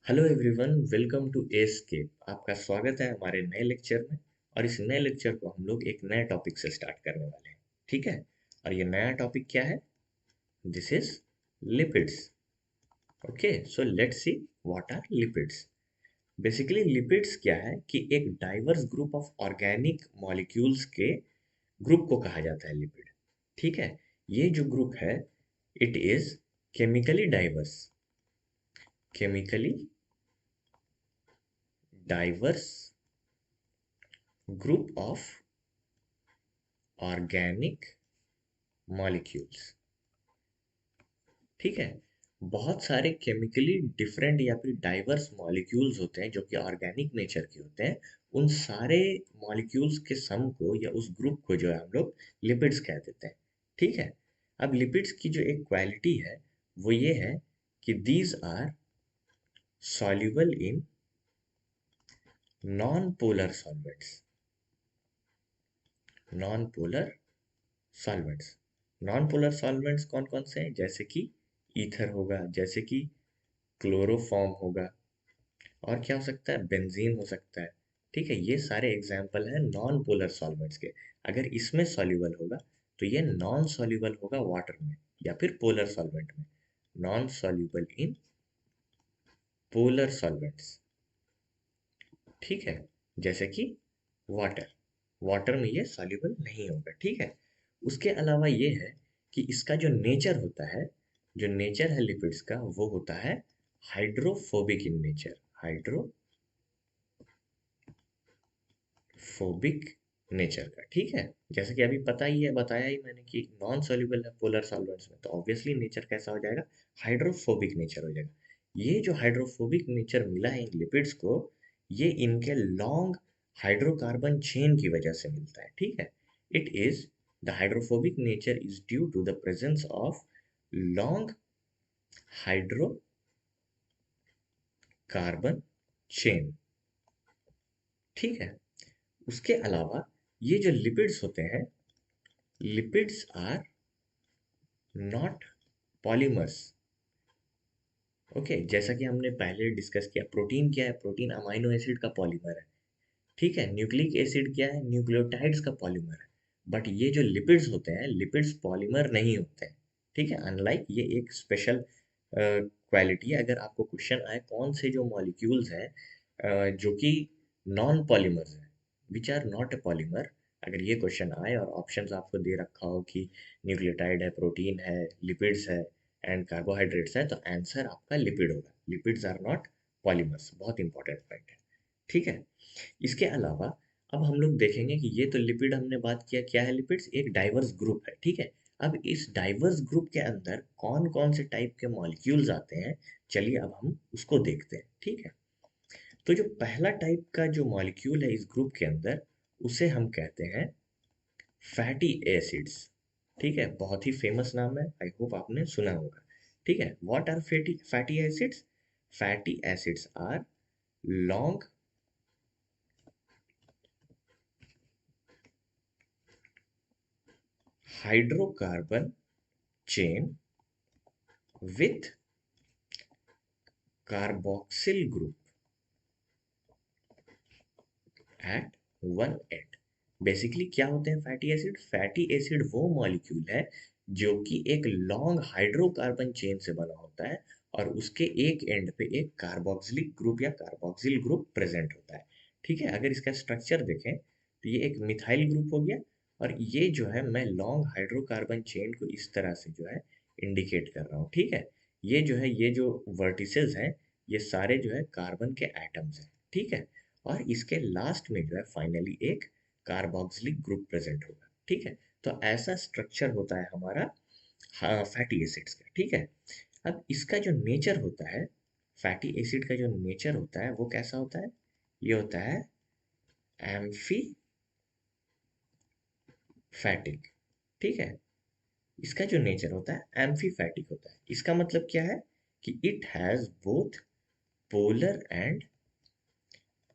Hello everyone, welcome to escape. आपका स्वागत है हमारे नए लेक्चर में। और इस नए लेक्चर को हम लोग एक नए टॉपिक से स्टार्ट करने वाले हैं। ठीक है। और ये नया टॉपिक क्या है? This is lipids. Okay, so let's see what are lipids. Basically lipids क्या है कि एक diverse group of organic molecules के ग्रुप को कहा जाता है लिपिड। ठीक है। ये जो ग्रुप है, it is chemically diverse. Chemically diverse group of organic molecules. ठीक है। बहुत सारे केमिकली डिफरेंट या फिर डाइवर्स मॉलिक्यूल्स होते हैं जो कि ऑर्गेनिक नेचर के होते हैं। उन सारे मॉलिक्यूल्स के सम को या उस ग्रुप को जो है हम लोग लिपिड्स कह देते हैं। ठीक है। अब लिपिड्स की जो एक क्वालिटी है वो ये है कि these are soluble in non polar solvents. Non polar solvents. Non polar solvents कौन कौन से हैं? जैसे कि ईथर होगा, जैसे कि क्लोरोफॉर्म होगा, और क्या हो सकता है? बेंजीन हो सकता है। ठीक है। ये सारे एग्जाम्पल हैं नॉन पोलर सॉल्वेंट्स के। अगर इसमें सॉल्युबल होगा तो ये नॉन सॉल्युबल होगा वाटर में या फिर पोलर सॉल्वेंट में। Non soluble in polar solvents. ठीक है। जैसे कि वाटर। वाटर में ये सॉल्युबल नहीं होगा। ठीक है। उसके अलावा ये है कि इसका जो नेचर होता है, जो नेचर है लिपिड्स का, वो होता है hydrophobic in nature. Hydrophobic nature का। ठीक है। जैसे कि अभी पता ही है, बताया ही मैंने कि नॉन सॉल्युबल है पोलर सॉल्वेंट्स में, तो ऑब्वियसली नेचर कैसा हो जाएगा? हाइड्रोफोबिक नेचर हो जाएगा। ये जो हाइड्रोफोबिक नेचर मिला है इन लिपिड्स को, ये इनके लॉन्ग हाइड्रोकार्बन चेन की वजह से मिलता है। ठीक है। It is the hydrophobic nature is due to the presence of long hydrocarbon chain. ठीक है। उसके अलावा ये जो लिपिड्स होते हैं, lipids are not polymers. Okay, जैसा कि हमने पहले डिस्कस किया, प्रोटीन क्या है? प्रोटीन अमाइनो एसिड का पॉलीमर है। ठीक है। न्यूक्लिक एसिड क्या है? न्यूक्लियोटाइड्स का पॉलीमर है। बट ये जो लिपिड्स होते हैं, लिपिड्स पॉलीमर नहीं होते हैं। ठीक है। अनलाइक, ये एक स्पेशल क्वालिटी है। अगर आपको क्वेश्चन आए कौन से जो मॉलिक्यूल्स हैं जो कि नॉन पॉलीमर्स हैं, which are not a polymer, अगर ये क्वेश्चन आए और ऑप्शंस आपको दे रखा हो कि न्यूक्लियोटाइड है, प्रोटीन है, लिपिड्स है एंड कार्बोहाइड्रेट्स है, तो आंसर आपका लिपिड होगा। Lipids are not polymers. बहुत इंपॉर्टेंट पॉइंट है। ठीक है। इसके अलावा अब हम लोग देखेंगे कि ये तो लिपिड हमने बात किया, क्या है लिपिड्स? एक डाइवर्स ग्रुप है। ठीक है। अब इस डाइवर्स ग्रुप के अंदर कौन कौन से टाइप के मॉलिक्यूल्स आते हैं, चलिए अब हम उसको देखते हैं। ठीक है। तो जो पहला टाइप का जो मॉलिक्यूल है इस ग्रुप के अंदर, उसे हम कहते हैं फैटी एसिड्स। ठीक है। बहुत ही फेमस नाम है, आई होप आपने सुना होगा। ठीक है। What are fatty fatty acids? Fatty acids are long hydrocarbon chain with carboxyl group at one end। Basically क्या होते हैं फैटी एसिड? फैटी एसिड वो मॉलिक्यूल है जो कि एक लॉन्ग हाइड्रोकार्बन चेन से बना होता है और उसके एक एंड पे एक कार्बोक्सिलिक ग्रुप या कार्बोक्सिल ग्रुप प्रेजेंट होता है। ठीक है। अगर इसका स्ट्रक्चर देखें तो ये एक मिथाइल ग्रुप हो गया, और ये जो है, मैं लॉन्ग हाइड्रोकार्बन चेन को इस तरह से जो है इंडिकेट कर रहा हूँ। ठीक है। ये जो है, ये जो वर्टिसेस हैं, ये सारे जो है कार्बन के एटम्स हैं। ठीक है। और इसके लास्ट में जो है फाइनली एक कार्बोक्सिलिक ग्रुप प्रेजेंट होगा। ठीक है। तो ऐसा स्ट्रक्चर होता है हमारा फैटी एसिड्स का। ठीक है। अब इसका जो नेचर होता है, फैटी एसिड का जो नेचर होता है वो कैसा होता है? ये होता है एम्फीफैटिक। ठीक है। इसका जो नेचर होता है एम्फीफैटिक होता है। इसका मतलब क्या है? कि it has both polar and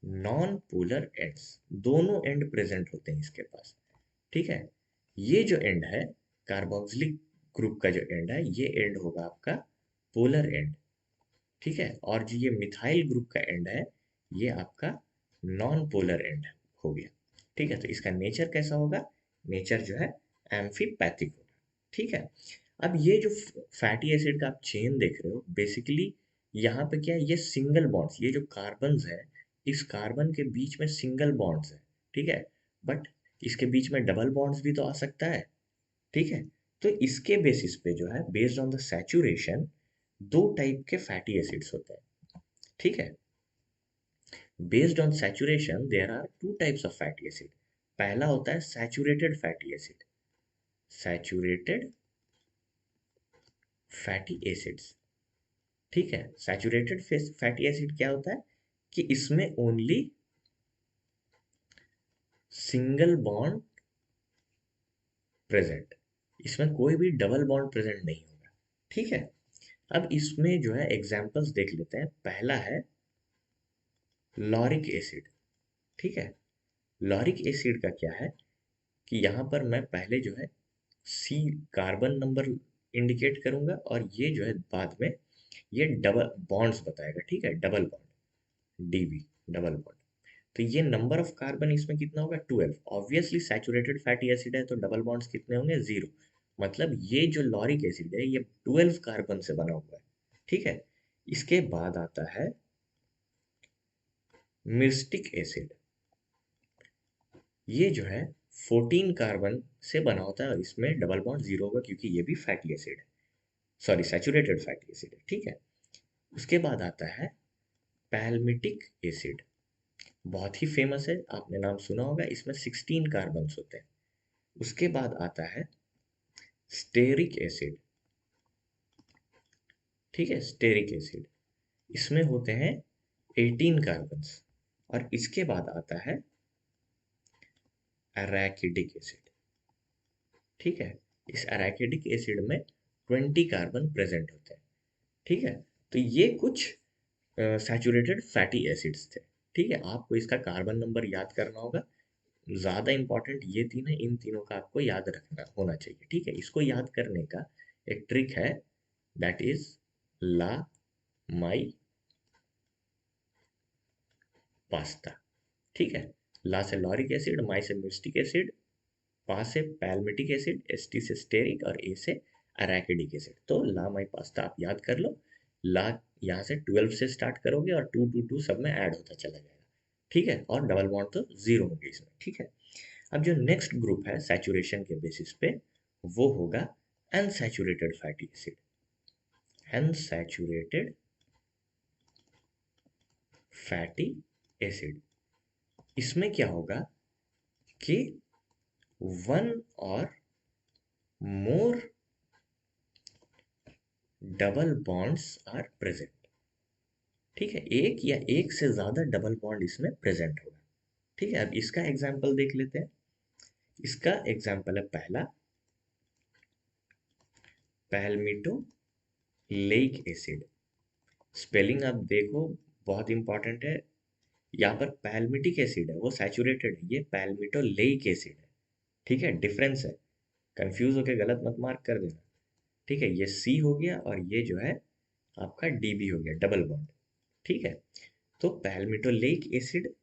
non polar ends. दोनों एंड प्रेजेंट होते हैं इसके पास। ठीक है। ये जो एंड है, कार्बोक्सिलिक ग्रुप का जो एंड है, ये एंड होगा आपका पोलर एंड। ठीक है। और जो ये मिथाइल ग्रुप का एंड है, ये आपका नॉन पोलर एंड हो गया। ठीक है, तो इसका नेचर कैसा होगा? नेचर जो है एम्फीपैथिक होगा। ठीक है। अब ये जो फैटी एसिड का आप चेन देख रहे हो, बेसिकली यहाँ पे क्या है, ये सिंगल बॉन्ड्स, ये जो कार्बन्स है, इस कार्बन के बीच में सिंगल बॉन्ड्स है। ठीक है। बट इसके बीच में डबल बॉन्ड्स भी तो आ सकता है। ठीक है। तो इसके बेसिस पे जो है, बेस्ड ऑन द सैचुरेशन, दो टाइप के फैटी एसिड्स होते हैं। ठीक है। Based on saturation there are two types of fatty acid. पहला होता है saturated fatty acid. Saturated fatty acids. ठीक है। सैचुरेटेड फैटी एसिड क्या होता है कि इसमें ओनली सिंगल बॉन्ड प्रेजेंट, इसमें कोई भी डबल बॉन्ड प्रेजेंट नहीं होगा। ठीक है। अब इसमें जो है एग्जांपल्स देख लेते हैं। पहला है लॉरिक एसिड। ठीक है। लॉरिक एसिड का क्या है कि यहाँ पर मैं पहले जो है सी कार्बन नंबर इंडिकेट करूंगा, और ये जो है बाद में ये डबल बॉन्ड्स बताएगा। ठीक है, double bond, dB, double bond. तो ये नंबर ऑफ कार्बन इसमें कितना होगा? 12। ऑब्वियसली सैचुरेटेड फैटी एसिड है, तो डबल बॉन्ड्स कितने होंगे? 0। मतलब ये जो लॉरिक एसिड है, ये 12 कार्बन से बना हुआ है। ठीक है। इसके बाद आता है मिर्स्टिक एसिड। ये जो है 14 कार्बन से बना होता है, और इसमें डबल बॉन्ड 0 होगा, क्योंकि ये भी फैटी एसिड है, सॉरी सैचुरेटेड फैटी एसिड है। ठीक है। उसके बाद आता है पैल्मिटिक एसिड। बहुत ही फेमस है, आपने नाम सुना होगा। इसमें 16 कार्बन होते हैं। उसके बाद आता है स्टेरिक एसिड। ठीक है, स्टेरिक एसिड, इसमें होते हैं 18 कार्बन्स। और इसके बाद आता है एराकिडिक एसिड। ठीक है। इस एराकिडिक एसिड में 20 कार्बन प्रेजेंट होते हैं। ठीक है। तो ये कुछ सैचुरेटेड फैटी एसिड्स थे। ठीक है, आपको इसका कार्बन नंबर याद करना होगा। ज्यादा इंपॉर्टेंट ये तीन है, इन तीनों का आपको याद रखना होना चाहिए। ठीक है। इसको याद करने का एक ट्रिक है, दैट इज ला माई पास्ता। ठीक है। ला से लॉरिक एसिड, माई से मिस्टिक एसिड, पा से पैल्मिटिक एसिड, एस टी से स्टेरिक, और ए से अरैकिडिक एसिड। तो ला माई पास्ता आप याद कर लो। ला यहाँ से 12 से स्टार्ट करोगे, और 2 2 2 सब में ऐड होता चला जाएगा। ठीक है। और डबल बॉन्ड तो 0 होंगे इसमें। ठीक है। अब जो नेक्स्ट ग्रुप है सैचुरेशन के बेसिस पे, वो होगा unsaturated fatty acid. Unsaturated fatty acid. इसमें क्या होगा कि वन और मोर डबल बॉन्ड्स आर प्रेजेंट। ठीक है, एक या एक से ज्यादा डबल बॉन्ड इसमें प्रेजेंट होगा। ठीक है। अब इसका एग्जाम्पल देख लेते हैं। इसका एग्जाम्पल है पहला पैल्मिटोलेइक एसिड। स्पेलिंग आप देखो, बहुत इंपॉर्टेंट है। यहाँ पर पैल्मिटिक एसिड है, वो सैचुरेटेड है। ये पैल्मिटोलेइक एसिड है। ठीक है, डिफरेंस है। कंफ्यूज होके गलत मत मार्क कर देना। ठीक है, ये सी हो गया, और ये जो है आपका डीबी हो गया, डबल बॉन्ड। ठीक है। तो पैल्मिटोलेइक एसिड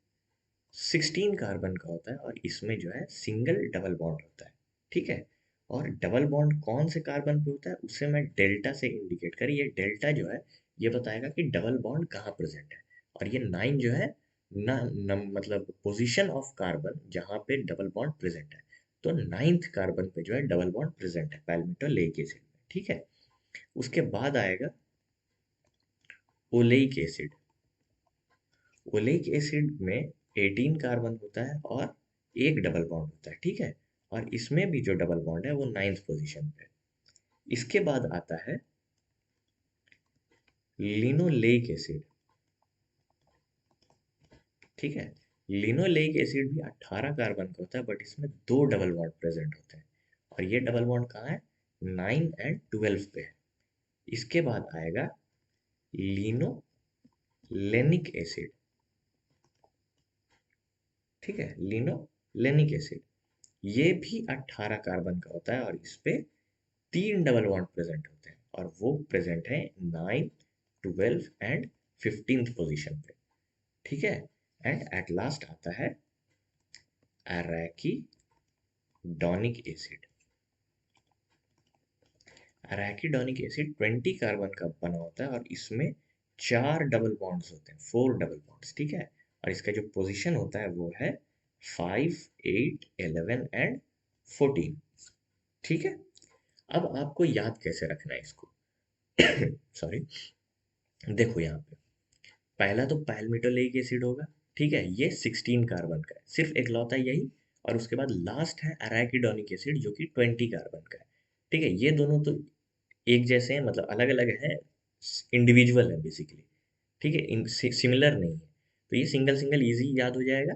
16 कार्बन का होता है, और इसमें जो है सिंगल डबल बॉन्ड होता है। ठीक है। और डबल बॉन्ड कौन से कार्बन पे होता है, उसे मैं डेल्टा से इंडिकेट कर, ये डेल्टा जो है ये बताएगा कि डबल बॉन्ड कहाँ प्रेजेंट है। और ये 9 जो है मतलब पोजीशन ऑफ कार्बन जहाँ पे डबल बॉन्ड प्रेजेंट है। तो 9th कार्बन पे जो है डबल बॉन्ड प्रेजेंट है पैल्मिटोलेइक एसिड में। ठीक है। उसके बाद आएगा ओलेइक एसिड। ओलेइक एसिड में 18 कार्बन होता है, और एक डबल बॉन्ड होता है। ठीक है। और इसमें भी जो डबल बॉन्ड है वो 9th पोजीशन पे है। इसके बाद आता है लिनोलेइक एसिड। ठीक है। लिनोलेइक एसिड भी 18 कार्बन का होता है, बट इसमें दो डबल बॉन्ड प्रेजेंट होते हैं। और ये डबल बॉन्ड कहाँ है? 9 एंड 12 पे है। इसके बाद आएगा लिनोलेनिक एसिड। ठीक है, लिनोलेनिक एसिड, ये भी 18 कार्बन का होता है, और इस पे 3 डबल बॉन्ड प्रेजेंट होते हैं, और वो प्रेजेंट है 9, 12 एंड 15th पोजीशन पे, ठीक है। एंड एट लास्ट आता है arachidonic acid. Arachidonic acid 20 carbon का बना होता है और इसमें 4 डबल बॉन्ड्स होते हैं, 4 डबल बॉन्ड्स, ठीक है। और इसका जो पोजीशन होता है वो है 5, 8, 11 एंड 14, ठीक है। अब आपको याद कैसे रखना है इसको? सॉरी, देखो यहाँ पे पहला तो पैल्मिटोलेइक एसिड होगा, ठीक है, ये 16 कार्बन का है, सिर्फ इकलौता यही। और उसके बाद लास्ट है एराकिडोनिक एसिड जो कि 20 कार्बन का है, ठीक है। ये दोनों तो एक जैसे हैं, मतलब अलग अलग है, इंडिविजुअल है बेसिकली, ठीक है, सिमिलर नहीं है। तो ये सिंगल सिंगल इजी याद हो जाएगा।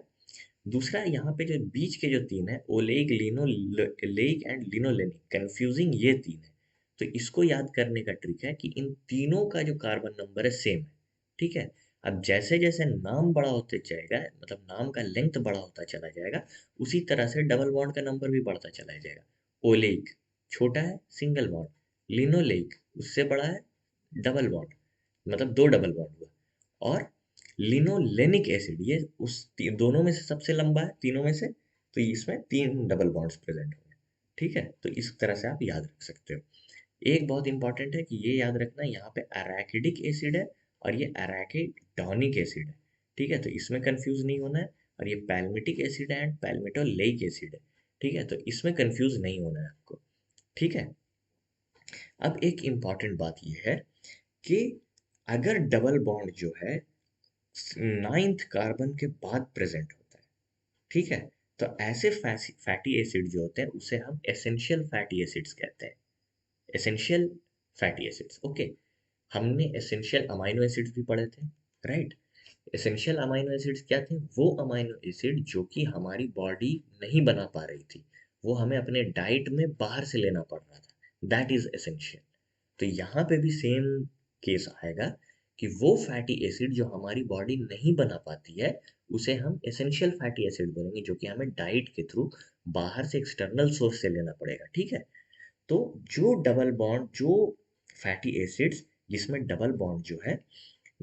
दूसरा यहाँ पे जो बीच के जो तीन है, oleic, linoleic and linolenic, confusing ये तीन है। तो इसको याद करने का ट्रिक है कि इन तीनों का जो कार्बन नंबर है सेम है, ठीक है। अब जैसे जैसे नाम बड़ा होते जाएगा, मतलब नाम का लेंथ बड़ा होता चला जाएगा, उसी तरह से डबल बॉन्ड का नंबर भी बढ़ता चला जाएगा। ओलेइक छोटा है, सिंगल बॉन्ड। लिनोलेइक उससे बड़ा है, डबल बॉन्ड, मतलब 2 डबल बॉन्ड हुआ। और लिनोलेनिक एसिड ये दोनों में से सबसे लंबा है तीनों में से, तो इसमें 3 डबल बॉन्ड्स प्रेजेंट होंगे, ठीक है। तो इस तरह से आप याद रख सकते हो। एक बहुत इंपॉर्टेंट है कि ये याद रखना, यहाँ पे अराकिडिक एसिड है और ये अराकिडोनिक एसिड है, ठीक है। तो इसमें कंफ्यूज नहीं होना है। और ये पैल्मिटिक एसिड है एंड पैल्मिटोलेइक एसिड है, ठीक है। तो इसमें कंफ्यूज नहीं होना है आपको, ठीक है। अब एक इम्पॉर्टेंट बात ये है कि अगर डबल बॉन्ड जो है 9th कार्बन के बाद प्रेजेंट होता है, ठीक है, तो ऐसे फैटी एसिड जो होते हैं उसे हम एसेंशियल फैटी एसिड्स कहते हैं। Essential fatty acids, okay. हमने एसेंशियल अमाइनो एसिड्स भी पढ़े थे, राइट। एसेंशियल अमाइनो एसिड्स क्या थे? वो अमाइनो एसिड जो कि हमारी बॉडी नहीं बना पा रही थी, वो हमें अपने डाइट में बाहर से लेना पड़ रहा था, दैट इज एसेंशियल। तो यहाँ पे भी सेम केस आएगा कि वो फैटी एसिड जो हमारी बॉडी नहीं बना पाती है, उसे हम एसेंशियल फैटी एसिड बोलेंगे, जो कि हमें डाइट के थ्रू बाहर से एक्सटर्नल सोर्स से लेना पड़ेगा, ठीक है। तो जो डबल बॉन्ड, जो फैटी एसिड्स जिसमें डबल बॉन्ड जो है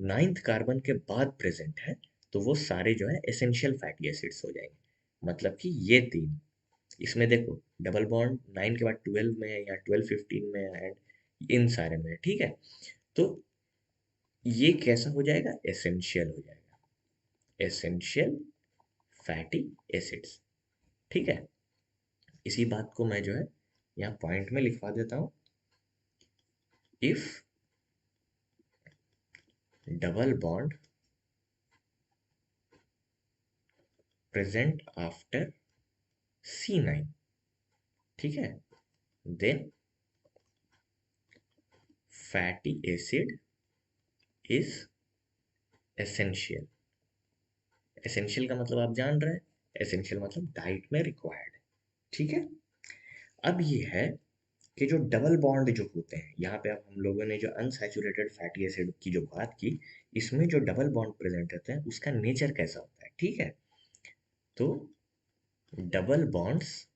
9th कार्बन के बाद प्रेजेंट है, तो वो सारे जो है एसेंशियल फैटी एसिड्स हो जाएंगे। मतलब कि ये तीन, इसमें देखो डबल बॉन्ड 9 के बाद 12 में या 12 15 में एंड इन सारे में, ठीक है। तो ये कैसा हो जाएगा? एसेंशियल हो जाएगा, एसेंशियल फैटी एसिड्स, ठीक है। इसी बात को मैं जो है यहाँ पॉइंट में लिखवा देता हूँ। If double bond present after C9, ठीक है, then fatty acid is essential. Essential का मतलब आप जान रहे हैं, एसेंशियल मतलब डाइट में रिक्वायर्ड है, ठीक है। अब ये है कि जो डबल बॉन्ड जो होते हैं, यहाँ पे अब हम लोगों ने जो अनसैचुरेटेड फैटी एसिड की जो बात की, इसमें जो डबल बॉन्ड प्रेजेंट होते हैं उसका नेचर कैसा होता है, ठीक है। तो double bonds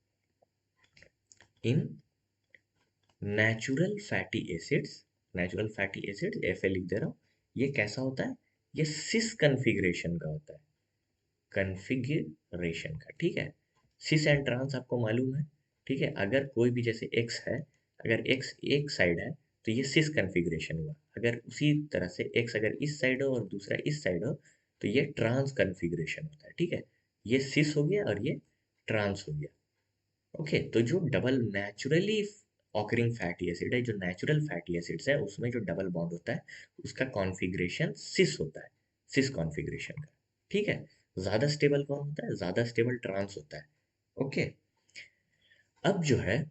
in natural fatty acids, natural fatty acids Fa लिख दे रहा हूँ, ये कैसा होता है? ये सिस कन्फिग्रेशन का होता है, कन्फिगरेशन का, ठीक है। सिस एंड ट्रांस आपको मालूम है, ठीक है। अगर कोई भी जैसे एक्स है, अगर एक्स एक साइड है तो ये सिस कन्फिग्रेशन हुआ। अगर उसी तरह से एक्स अगर इस साइड हो और दूसरा इस साइड हो तो ये ट्रांस कन्फिग्रेशन होता है, ठीक है। ये सिस हो गया और ये ट्रांस हो गया, ओके। तो जो double naturally occurring fatty acid है, जो नेचुरल फैटी एसिड्स है, उसमें जो डबल बॉन्ड होता है उसका कॉन्फ़िगरेशन सिस होता है, सिस कॉन्फ़िगरेशन का, ठीक है। ज़्यादा स्टेबल कौन होता है? ज़्यादा स्टेबल ट्रांस होता है, ओके। अब जो है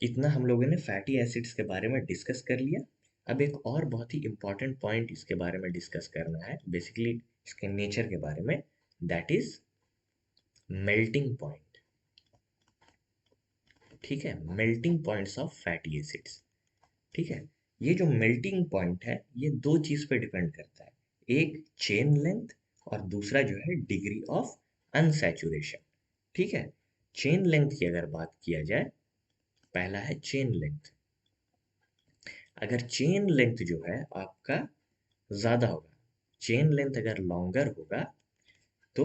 इतना हम लोगों ने फैटी एसिड्स के बारे में डिस्कस कर लिया। अब एक और बहुत ही इंपॉर्टेंट पॉइंट इसके बारे में डिस्कस करना है, बेसिकली इसके नेचर के बारे में, दैट इज मेल्टिंग पॉइंट, ठीक है। Melting points of fatty acids, ठीक है। ये जो मेल्टिंग पॉइंट है ये दो चीज पे डिपेंड करता है, एक चेन लेंथ और दूसरा जो है डिग्री ऑफ अनसैचुरेशन, ठीक है। चेन लेंथ की अगर बात किया जाए, पहला है चेन लेंथ। अगर चेन लेंथ जो है आपका ज्यादा होगा, चेन लेंथ अगर लॉन्गर होगा तो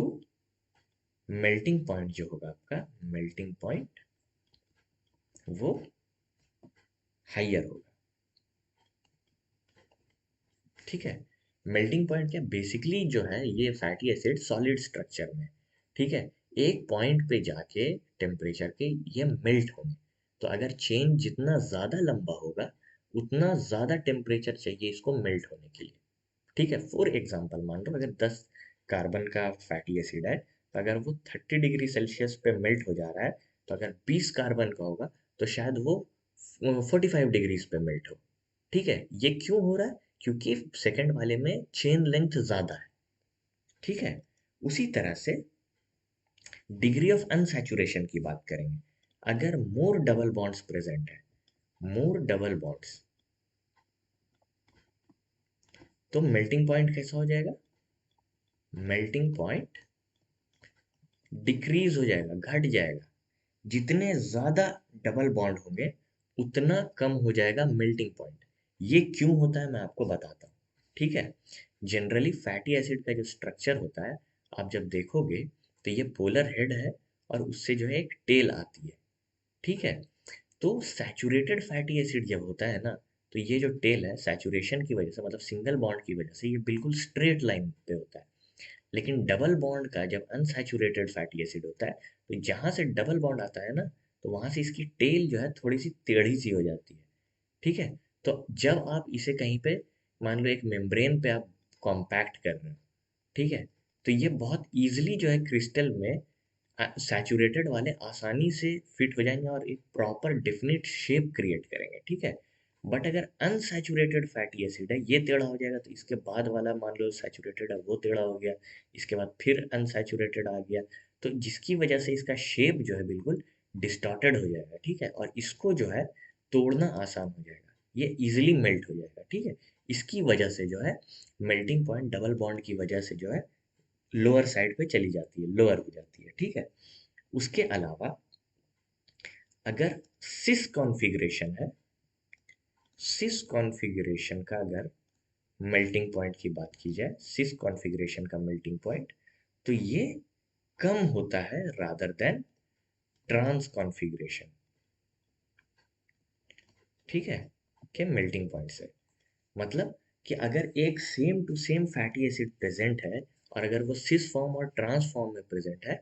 मेल्टिंग पॉइंट जो होगा आपका, मेल्टिंग पॉइंट वो हाइयर होगा। ठीक है, मेल्टिंग पॉइंट क्या बेसिकली जो है, ये फैटी एसिड सॉलिड स्ट्रक्चर में, ठीक है, एक पॉइंट पे जाके टेम्परेचर के ये मेल्ट होंगे। तो अगर चेन जितना ज़्यादा लंबा होगा उतना ज़्यादा टेम्परेचर चाहिए इसको मेल्ट होने के लिए। ठीक है, फॉर एग्जांपल मान लो अगर 10 कार्बन का फैटी एसिड है, तो अगर वो 30 डिग्री सेल्सियस पे मेल्ट हो जा रहा है, तो अगर 20 कार्बन का होगा तो शायद वो 45 डिग्रीज पे मेल्ट हो। ठीक है, ये क्यों हो रहा है? क्योंकि सेकंड वाले में चेन लेंथ ज्यादा है। ठीक है, उसी तरह से डिग्री ऑफ अनसैचुरेशन की बात करेंगे। अगर मोर डबल बॉन्ड्स प्रेजेंट है, मोर डबल बॉन्ड्स, तो मेल्टिंग पॉइंट कैसा हो जाएगा? मेल्टिंग पॉइंट डिक्रीज हो जाएगा, घट जाएगा। जितने ज्यादा डबल बॉन्ड होंगे उतना कम हो जाएगा मेल्टिंग पॉइंट। ये क्यों होता है मैं आपको बताता हूँ। ठीक है, जनरली फैटी एसिड का जो स्ट्रक्चर होता है, आप जब देखोगे तो ये पोलर हेड है और उससे जो है एक टेल आती है। ठीक है, तो सैचुरेटेड फैटी एसिड जब होता है ना, तो ये जो टेल है सैचुरेशन की वजह से, मतलब सिंगल बॉन्ड की वजह से ये बिल्कुल स्ट्रेट लाइन पे होता है। लेकिन डबल बॉन्ड का जब अनसैचुरेटेड फैटी एसिड होता है, तो जहाँ से डबल बॉन्ड आता है ना, तो वहाँ से इसकी टेल जो है थोड़ी सी टेढ़ी सी हो जाती है। ठीक है, तो जब आप इसे कहीं पे मान लो एक मेम्ब्रेन पे आप कॉम्पैक्ट कर रहे हो, ठीक है, तो ये बहुत ईजिली जो है क्रिस्टल में सैचुरेटेड वाले आसानी से फिट हो जाएंगे और एक प्रॉपर डेफिनेट शेप क्रिएट करेंगे। ठीक है, बट अगर अनसैचुरेटेड फैटी एसिड है, ये टेढ़ा हो जाएगा, तो इसके बाद वाला मान लो सैचुरेटेड है वो टेढ़ा हो गया, इसके बाद फिर अनसैचुरेटेड आ गया, तो जिसकी वजह से इसका शेप जो है बिल्कुल डिस्टॉर्टेड हो जाएगा। ठीक है, और इसको जो है तोड़ना आसान हो जाएगा, ये इजिली मेल्ट हो जाएगा। ठीक है, इसकी वजह से जो है मेल्टिंग पॉइंट डबल बॉन्ड की वजह से जो है लोअर साइड पे चली जाती है, लोअर हो जाती है। ठीक है, उसके अलावा अगर सिस कॉन्फ़िगरेशन है, सिस कॉन्फ़िगरेशन का अगर मेल्टिंग पॉइंट की बात की जाए, सिस कॉन्फ़िगरेशन का मेल्टिंग पॉइंट, तो ये कम होता है रादर देन ट्रांस कॉन्फ़िगरेशन। ठीक है, के मेल्टिंग पॉइंट से मतलब कि अगर एक same to same fatty acid present है और अगर वो सिस फॉर्म और ट्रांस फॉर्म में प्रेजेंट है,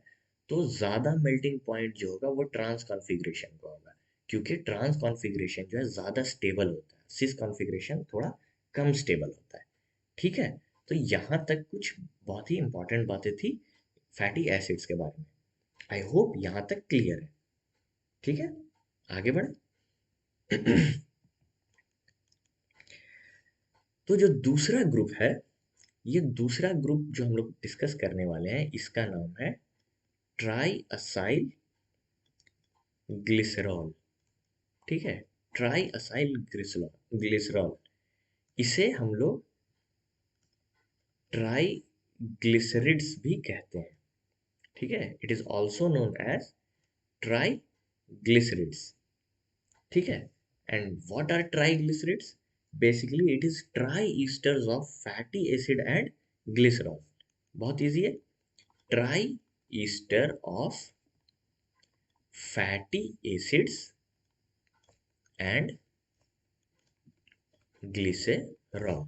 तो ज़्यादा मेल्टिंग पॉइंट जो होगा वो ट्रांस कॉन्फ़िगरेशन का होगा, क्योंकि ट्रांस कॉन्फ़िगरेशन जो है ज़्यादा स्टेबल होता है, सिस कॉन्फ़िगरेशन थोड़ा कम स्टेबल होता है। ठीक है, तो यहाँ तक कुछ बहुत ही इंपॉर्टेंट बातें थी फैटी एसिड्स के बारे में। आई होप यहाँ तक क्लियर है। ठीक है, आगे बढ़े। तो जो दूसरा ग्रुप है, ये दूसरा ग्रुप जो हम लोग डिस्कस करने वाले हैं, इसका नाम है ट्राई असाइल ग्लिसरॉल। ठीक है, ट्राई असाइल ग्लिसरॉल, ग्लिसरॉल, इसे हम लोग ट्राई ग्लिसरिड्स भी कहते हैं। ठीक है, it is also known as triglycerides. ठीक है, and what are triglycerides? Basically it is triesters of fatty acid and glycerol. बहुत इजी है, triester of fatty acids and glycerol.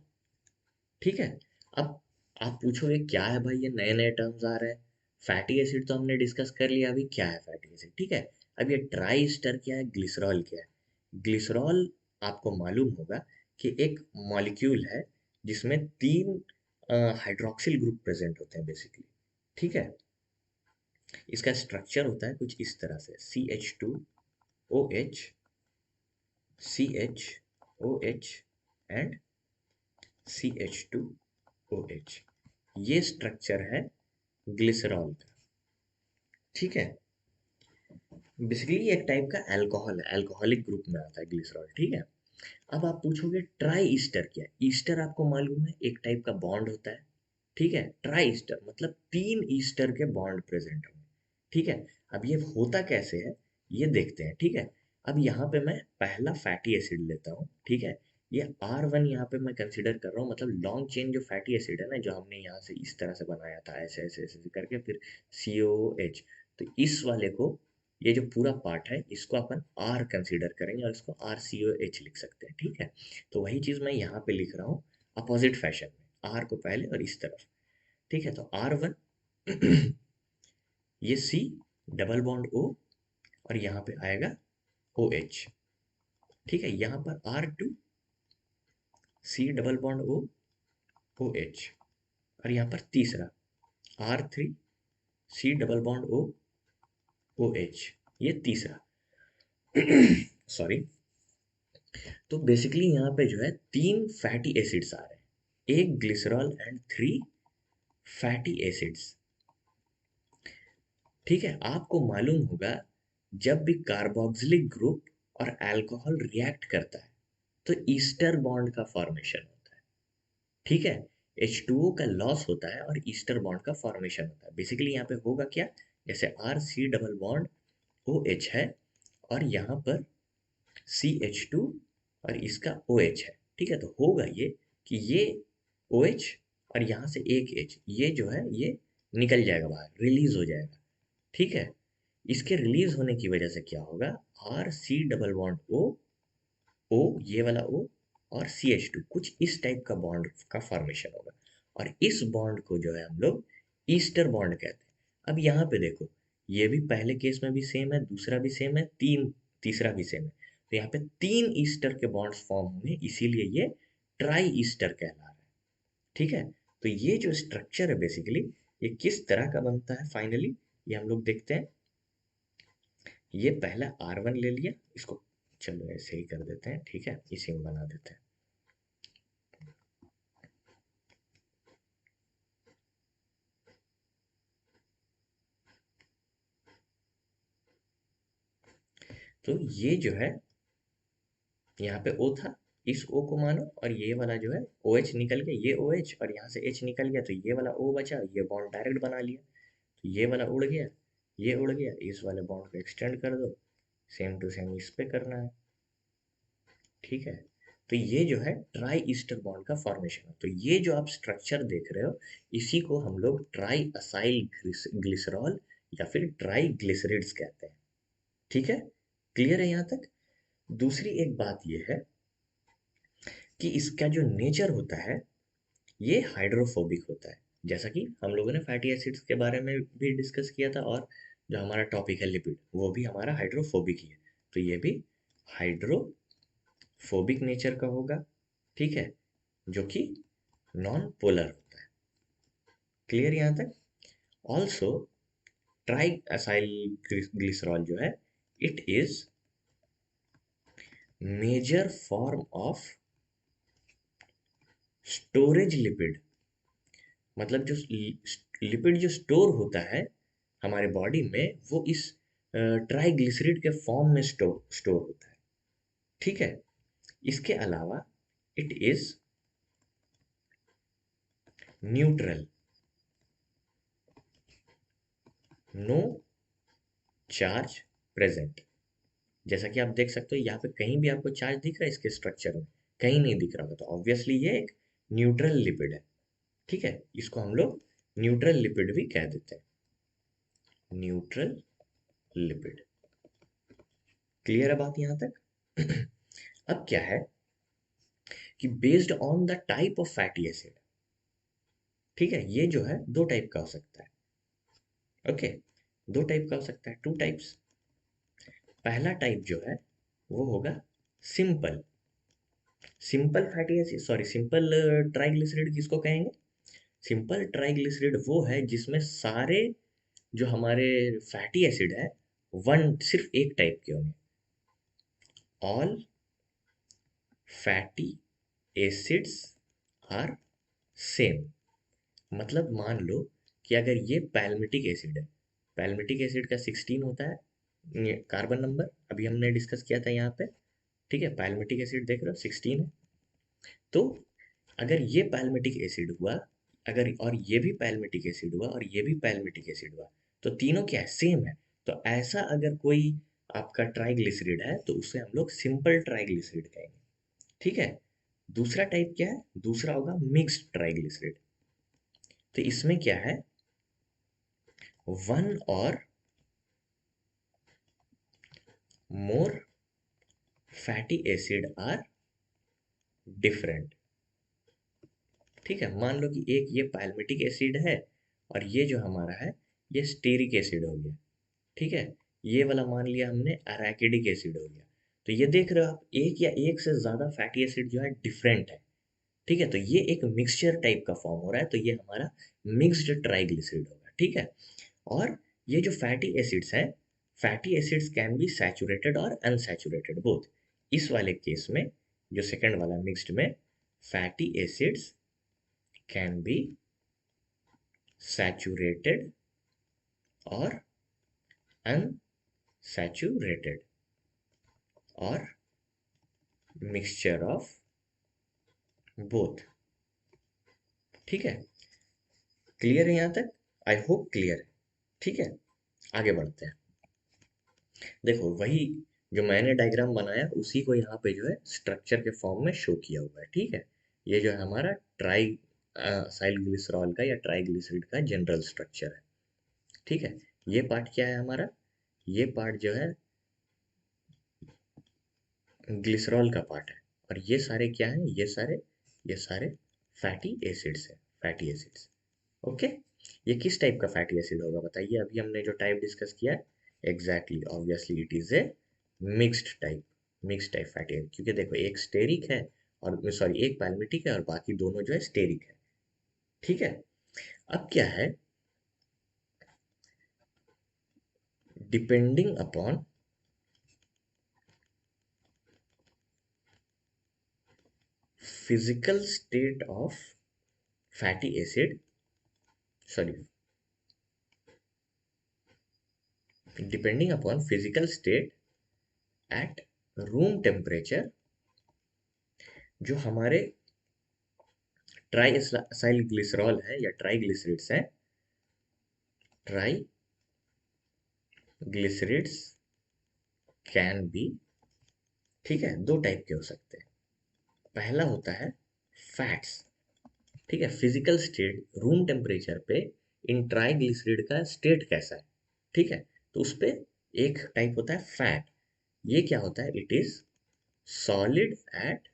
ठीक है, अब आप पूछोगे क्या है भाई, ये नए नए टर्म्स आ रहे हैं। फैटी एसिड तो हमने डिस्कस कर लिया, अभी क्या है फैटी एसिड। ठीक है, अब ये ट्राई ईस्टर क्या है, ग्लिसरॉल क्या है। ग्लिसरॉल आपको मालूम होगा कि एक मॉलिक्यूल है जिसमें 3 हाइड्रोक्सिल ग्रुप प्रेजेंट होते हैं बेसिकली। ठीक है, इसका स्ट्रक्चर होता है कुछ इस तरह से, CH2OH, CHOH एंड CH2OH, ये स्ट्रक्चर है ग्लिसरॉल का। ठीक है, बेसिकली ये एक टाइप का अल्कोहल है, अल्कोहलिक ग्रुप में आता है ग्लिसरॉल। ठीक है, अब आप पूछोगे ट्राई ईस्टर क्या है। ईस्टर आपको मालूम है एक टाइप का बॉन्ड होता है। ठीक है, ट्राई ईस्टर मतलब 3 ईस्टर के बॉन्ड प्रेजेंट होंगे। ठीक है, अब ये होता कैसे है ये देखते हैं। ठीक है, अब यहाँ पे मैं पहला फैटी एसिड लेता हूँ। ठीक है, ये R1 यहाँ पे मैं कंसिडर कर रहा हूँ, मतलब लॉन्ग चेन जो फैटी एसिड है ना, जो हमने यहाँ से इस तरह से बनाया था, ऐसे ऐसे ऐसे करके फिर COOH, तो इस वाले को, ये जो पूरा पार्ट है इसको अपन R कंसिडर करेंगे और इसको RCOH लिख सकते हैं, ठीक है। तो वही चीज़ मैं यहाँ पे लिख रहा हूँ अपोजिट फैशन में, R को पहले और इस तरफ, ठीक है। तो R1 ये C डबल बॉन्ड O और यहाँ पे आएगा OH, ठीक है। यहाँ पर R2 C double bond O OH और यहाँ पर तीसरा R3 C double bond O OH, ये तीसरा। सॉरी। तो बेसिकली यहाँ पे जो है तीन फैटी एसिड्स आ रहे हैं, एक glycerol and three fatty acids, ठीक है। आपको मालूम होगा जब भी कार्बोक्सिलिक ग्रुप और अल्कोहल रिएक्ट करता है तो ईस्टर बॉन्ड का फॉर्मेशन होता है, ठीक है। H2O का लॉस होता है और ईस्टर बॉन्ड का फॉर्मेशन होता है। बेसिकली यहाँ पे होगा क्या, जैसे RC डबल बॉन्ड OH है और यहाँ पर CH2 और इसका OH है, ठीक है। तो होगा ये कि ये OH और यहाँ से एक H, ये जो है ये निकल जाएगा बाहर, रिलीज हो जाएगा, ठीक है। इसके रिलीज होने की वजह से क्या होगा, RC डबल बॉन्ड O, ये वाला O और CH2, कुछ इस टाइप का बॉन्ड का फॉर्मेशन होगा और इस बॉन्ड को जो है हम लोग ईस्टर बॉन्ड कहते हैं। अब यहाँ पे देखो, ये भी पहले केस में भी सेम है, दूसरा भी सेम है, तीसरा भी सेम है। तो यहाँ पे तीन ईस्टर के बॉन्ड्स फॉर्म होंगे, इसीलिए ये ट्राई ईस्टर कहला रहा है, ठीक है। तो ये जो स्ट्रक्चर है बेसिकली, ये किस तरह का बनता है फाइनली, ये हम लोग देखते हैं। ये पहला R1 ले लिया, इसको चलो ऐसे ही कर देते हैं, ठीक है, इसी में बना देते हैं। तो ये जो है यहाँ पे O था, इस O को मानो, और ये वाला जो है OH निकल गया, ये OH और यहाँ से H निकल गया, तो ये वाला O बचा, ये बॉन्ड डायरेक्ट बना लिया। तो ये वाला उड़ गया, ये उड़ गया, इस वाले बॉन्ड को एक्सटेंड कर दो, सेम टू सेम इस पे करना है, ठीक है। तो ये जो है ट्राई ईस्टर बॉन्ड का फॉर्मेशन है। तो ये जो आप स्ट्रक्चर देख रहे हो, इसी को हम लोग ट्राई असाइल ग्लिसरॉल या फिर ट्राई ग्लिसरिड्स कहते हैं, ठीक है। क्लियर है यहाँ तक। दूसरी एक बात ये है कि इसका जो नेचर होता है ये हाइड्रोफोबिक होता है, जैसा कि हम लोगों ने फैटी एसिड्स के बारे में भी डिस्कस किया था, और जो हमारा टॉपिक है लिपिड, वो भी हमारा हाइड्रोफोबिक ही है। तो ये भी हाइड्रोफोबिक नेचर का होगा, ठीक है, जो कि नॉन पोलर होता है। क्लियर यहाँ तक। ऑल्सो ट्राई असाइल ग्लिसरॉल जो है, it is major form of storage lipid, मतलब जो लिपिड जो स्टोर होता है हमारे बॉडी में, वो इस ट्राइग्लिसरीड के फॉर्म में स्टोर होता है, ठीक है। इसके अलावा it is neutral, no charge present. जैसा कि आप देख सकते हो यहाँ पे कहीं भी आपको चार्ज दिख रहा है इसके स्ट्रक्चर में, कहीं नहीं दिख रहा होगा, तो ऑब्वियसली ये एक न्यूट्रल लिपिड है, ठीक है। इसको हम लोग न्यूट्रल लिपिड भी कह देते हैं, न्यूट्रल लिपिड। क्लियर है बात यहाँ तक। अब क्या है कि based on the type of fatty acid, ठीक है, ये जो है दो टाइप का हो सकता है, ओके, दो टाइप का हो सकता है, टू टाइप्स। पहला टाइप जो है वो होगा simple, simple fatty acid, sorry simple triglyceride किसको कहेंगे, सिंपल ट्राइग्लिसरीड वो है जिसमें सारे जो हमारे फैटी एसिड है वन सिर्फ एक टाइप के होंगे, all fatty acids are same. मतलब मान लो कि अगर ये पैल्मिटिक एसिड है, पैल्मिटिक एसिड का 16 होता है कार्बन नंबर, अभी हमने डिस्कस किया था यहाँ पे, ठीक है। पैल्मिटिक एसिड देख रहे हो 16 है। तो अगर ये पैल्मिटिक एसिड हुआ, अगर और ये भी पैल्मिटिक एसिड हुआ और ये भी पैल्मिटिक एसिड हुआ, तो तीनों क्या है, सेम है। तो ऐसा अगर कोई आपका ट्राइग्लिसरीड है तो उसे हम लोग सिंपल ट्राइग्लिसरीड कहेंगे, ठीक है। दूसरा टाइप क्या है? दूसरा होगा मिक्स्ड ट्राइग्लिसराइड। तो इसमें क्या है, वन और मोर फैटी एसिड आर डिफरेंट। ठीक है, मान लो कि एक ये पैल्मिटिक एसिड है और ये जो हमारा है ये स्टेरिक एसिड हो गया। ठीक है, ये वाला मान लिया हमने अराकिडिक एसिड हो गया। तो ये देख रहे हो आप, एक या एक से ज्यादा फैटी एसिड जो है डिफरेंट है। ठीक है, तो ये एक मिक्सचर टाइप का फॉर्म हो रहा है, तो ये हमारा मिक्स्ड ट्राइग्लिसराइड होगा। ठीक है, और ये जो फैटी एसिड्स हैं, fatty acids can be saturated और अनसैचुरेटेड बोथ। इस वाले केस में, जो सेकंड वाला मिक्स्ड में, fatty acids can be saturated और अनसैचुरेटेड और मिक्सचर ऑफ बोथ। ठीक है, क्लियर है यहाँ तक? आई होप क्लियर है। ठीक है, आगे बढ़ते हैं। देखो, वही जो मैंने डायग्राम बनाया उसी को यहाँ पे जो है स्ट्रक्चर के फॉर्म में शो किया हुआ है। ठीक है, ये जो है हमारा ट्राई साइल ग्लिसरॉल का या ट्राइग्लिसराइड का जनरल स्ट्रक्चर है। ठीक है, ये पार्ट क्या है हमारा? ये पार्ट जो है ग्लिसरॉल का पार्ट है, और ये सारे क्या हैं? ये सारे फैटी एसिड्स हैं, फैटी एसिड्स। ओके, ये किस टाइप का फैटी एसिड होगा बताइए? अभी हमने जो टाइप डिस्कस किया है, exactly obviously it is a mixed type fatty acid, क्योंकि देखो एक स्टेरिक है और सॉरी एक पैल्मिटिक है और बाकी दोनों जो है स्टेरिक है। ठीक है, अब क्या है, depending upon physical state of fatty acid, sorry, depending upon physical state at room temperature, जो हमारे ट्राइसाइल ग्लिसरॉल है या ट्राइग्लिसराइड्स है, ट्राइग्लिसराइड्स कैन बी, ठीक है, दो टाइप के हो सकते हैं। पहला होता है फैट्स। ठीक है, फिजिकल स्टेट रूम टेम्परेचर पे इन ट्राइग्लिसराइड का स्टेट कैसा है। ठीक है, तो उस पे एक टाइप होता है फैट। ये क्या होता है? It is solid at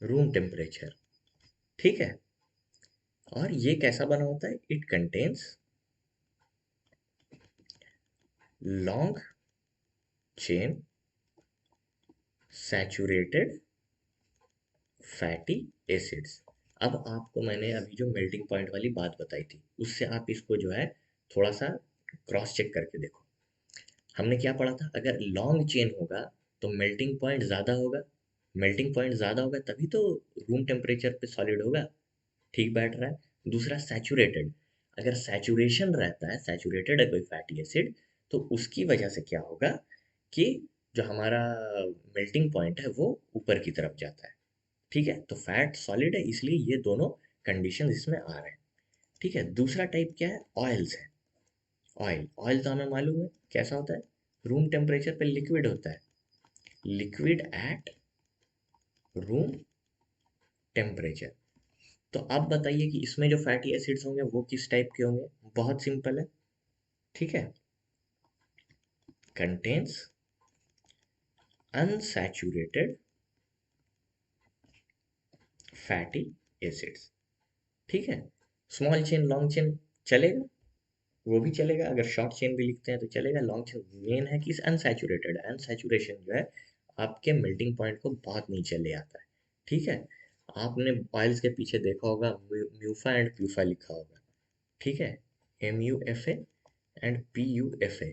room temperature. ठीक है, और ये कैसा बना होता है? It contains long chain saturated fatty acids. अब आपको मैंने अभी जो मेल्टिंग पॉइंट वाली बात बताई थी, उससे आप इसको जो है थोड़ा सा क्रॉस चेक करके देखो। हमने क्या पढ़ा था? अगर लॉन्ग चेन होगा तो मेल्टिंग पॉइंट ज़्यादा होगा। मेल्टिंग पॉइंट ज़्यादा होगा तभी तो रूम टेम्परेचर पे सॉलिड होगा, ठीक बैठ रहा है। दूसरा सैचुरेटेड, अगर सैचुरेशन रहता है, सैचुरेटेड है कोई फैटी एसिड, तो उसकी वजह से क्या होगा कि जो हमारा मेल्टिंग पॉइंट है वो ऊपर की तरफ जाता है। ठीक है, तो फैट सॉलिड है, इसलिए ये दोनों कंडीशन इसमें आ रहे हैं। ठीक है, दूसरा टाइप क्या है? ऑयल्स है। ऑयल, ऑयल तो हमें मालूम है कैसा होता है, रूम टेम्परेचर पे लिक्विड होता है, लिक्विड एट रूम टेम्परेचर। तो अब बताइए कि इसमें जो फैटी एसिड्स होंगे वो किस टाइप के होंगे? बहुत सिंपल है। ठीक है, कंटेन्स अनसैचुरेटेड फैटी एसिड्स। ठीक है, स्मॉल चेन लॉन्ग चेन चलेगा, वो भी चलेगा, अगर शॉर्ट चेन भी लिखते हैं तो चलेगा। लॉन्ग चेन मेन है कि अनसैचुरेटेड है, अनसैचुरेशन जो है आपके मेल्टिंग पॉइंट को बहुत नीचे ले आता है। ठीक है, आपने ऑयल्स के पीछे देखा होगा म्यूफा एंड प्यूफा लिखा होगा। ठीक है, MUFA एंड PUFA।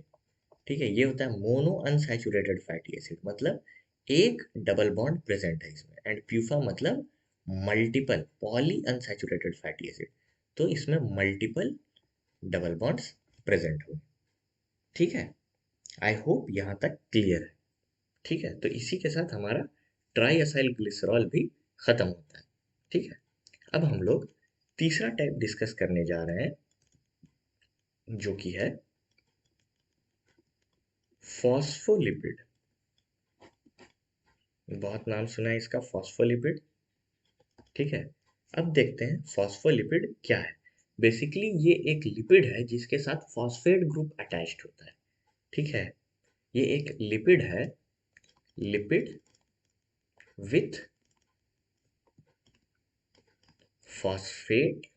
ठीक है, ये होता है मोनो अनसैचुरेटेड फैटी एसिड, मतलब एक डबल बॉन्ड प्रेजेंट है इसमें, एंड प्यूफा मतलब multiple poly unsaturated fatty acid, तो इसमें मल्टीपल डबल बॉन्ड्स प्रेजेंट हो। ठीक है, आई होप यहाँ तक क्लियर है। ठीक है, तो इसी के साथ हमारा ट्राई असाइल ग्लिसरॉल भी खत्म होता है। ठीक है, अब हम लोग तीसरा टाइप डिस्कस करने जा रहे हैं, जो कि है फॉस्फोलिपिड बहुत नाम सुना है इसका, फॉस्फोलिपिड। ठीक है, अब देखते हैं फॉस्फोलिपिड क्या है। बेसिकली ये एक लिपिड है जिसके साथ फॉस्फेट ग्रुप अटैच्ड होता है। ठीक है, ये एक लिपिड है, लिपिड विथ फॉस्फेट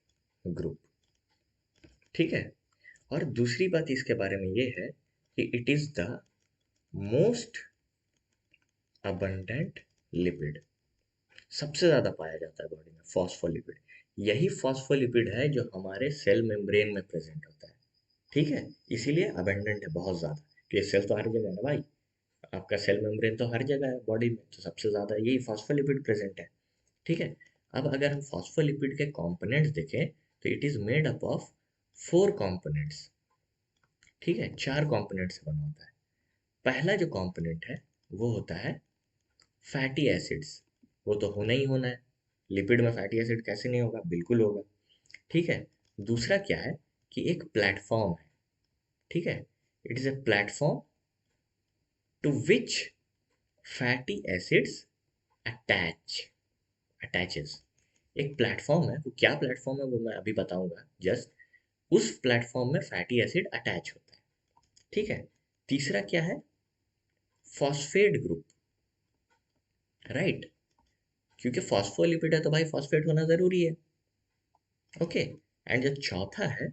ग्रुप। ठीक है, और दूसरी बात इसके बारे में ये है कि it is the most abundant lipid. सबसे ज्यादा पाया जाता है बॉडी में फॉस्फोलिपिड। यही फॉस्फोलिपिड है जो हमारे सेल मेम्ब्रेन में प्रेजेंट होता है। ठीक है, इसीलिए अबंडेंट है बहुत ज्यादा, कि सेल तो हर जगह है ना भाई, आपका सेल मेम्ब्रेन तो हर जगह है बॉडी में, तो सबसे ज्यादा यही फॉस्फोलिपिड प्रेजेंट है। ठीक है, अब अगर हम फॉस्फोलिपिड के कंपोनेंट्स देखें तो it is made up of 4 components. ठीक है, 4 कंपोनेंट से बना होता है। पहला जो कंपोनेंट है वो होता है फैटी एसिड्स। वो तो होना ही होना है, लिपिड में फैटी एसिड कैसे नहीं होगा, बिल्कुल होगा। ठीक है, दूसरा क्या है कि एक प्लेटफॉर्म है। ठीक है, it is a platform to which fatty acids attach attaches. एक प्लेटफॉर्म है, वो क्या प्लेटफॉर्म है वो मैं अभी बताऊंगा। जस्ट उस प्लेटफॉर्म में फैटी एसिड अटैच होता है। ठीक है, तीसरा क्या है, फॉस्फेट ग्रुप। राइट, क्योंकि फॉस्फोलिपिड है तो भाई फॉस्फेट होना जरूरी है। ओके, एंड जो चौथा है,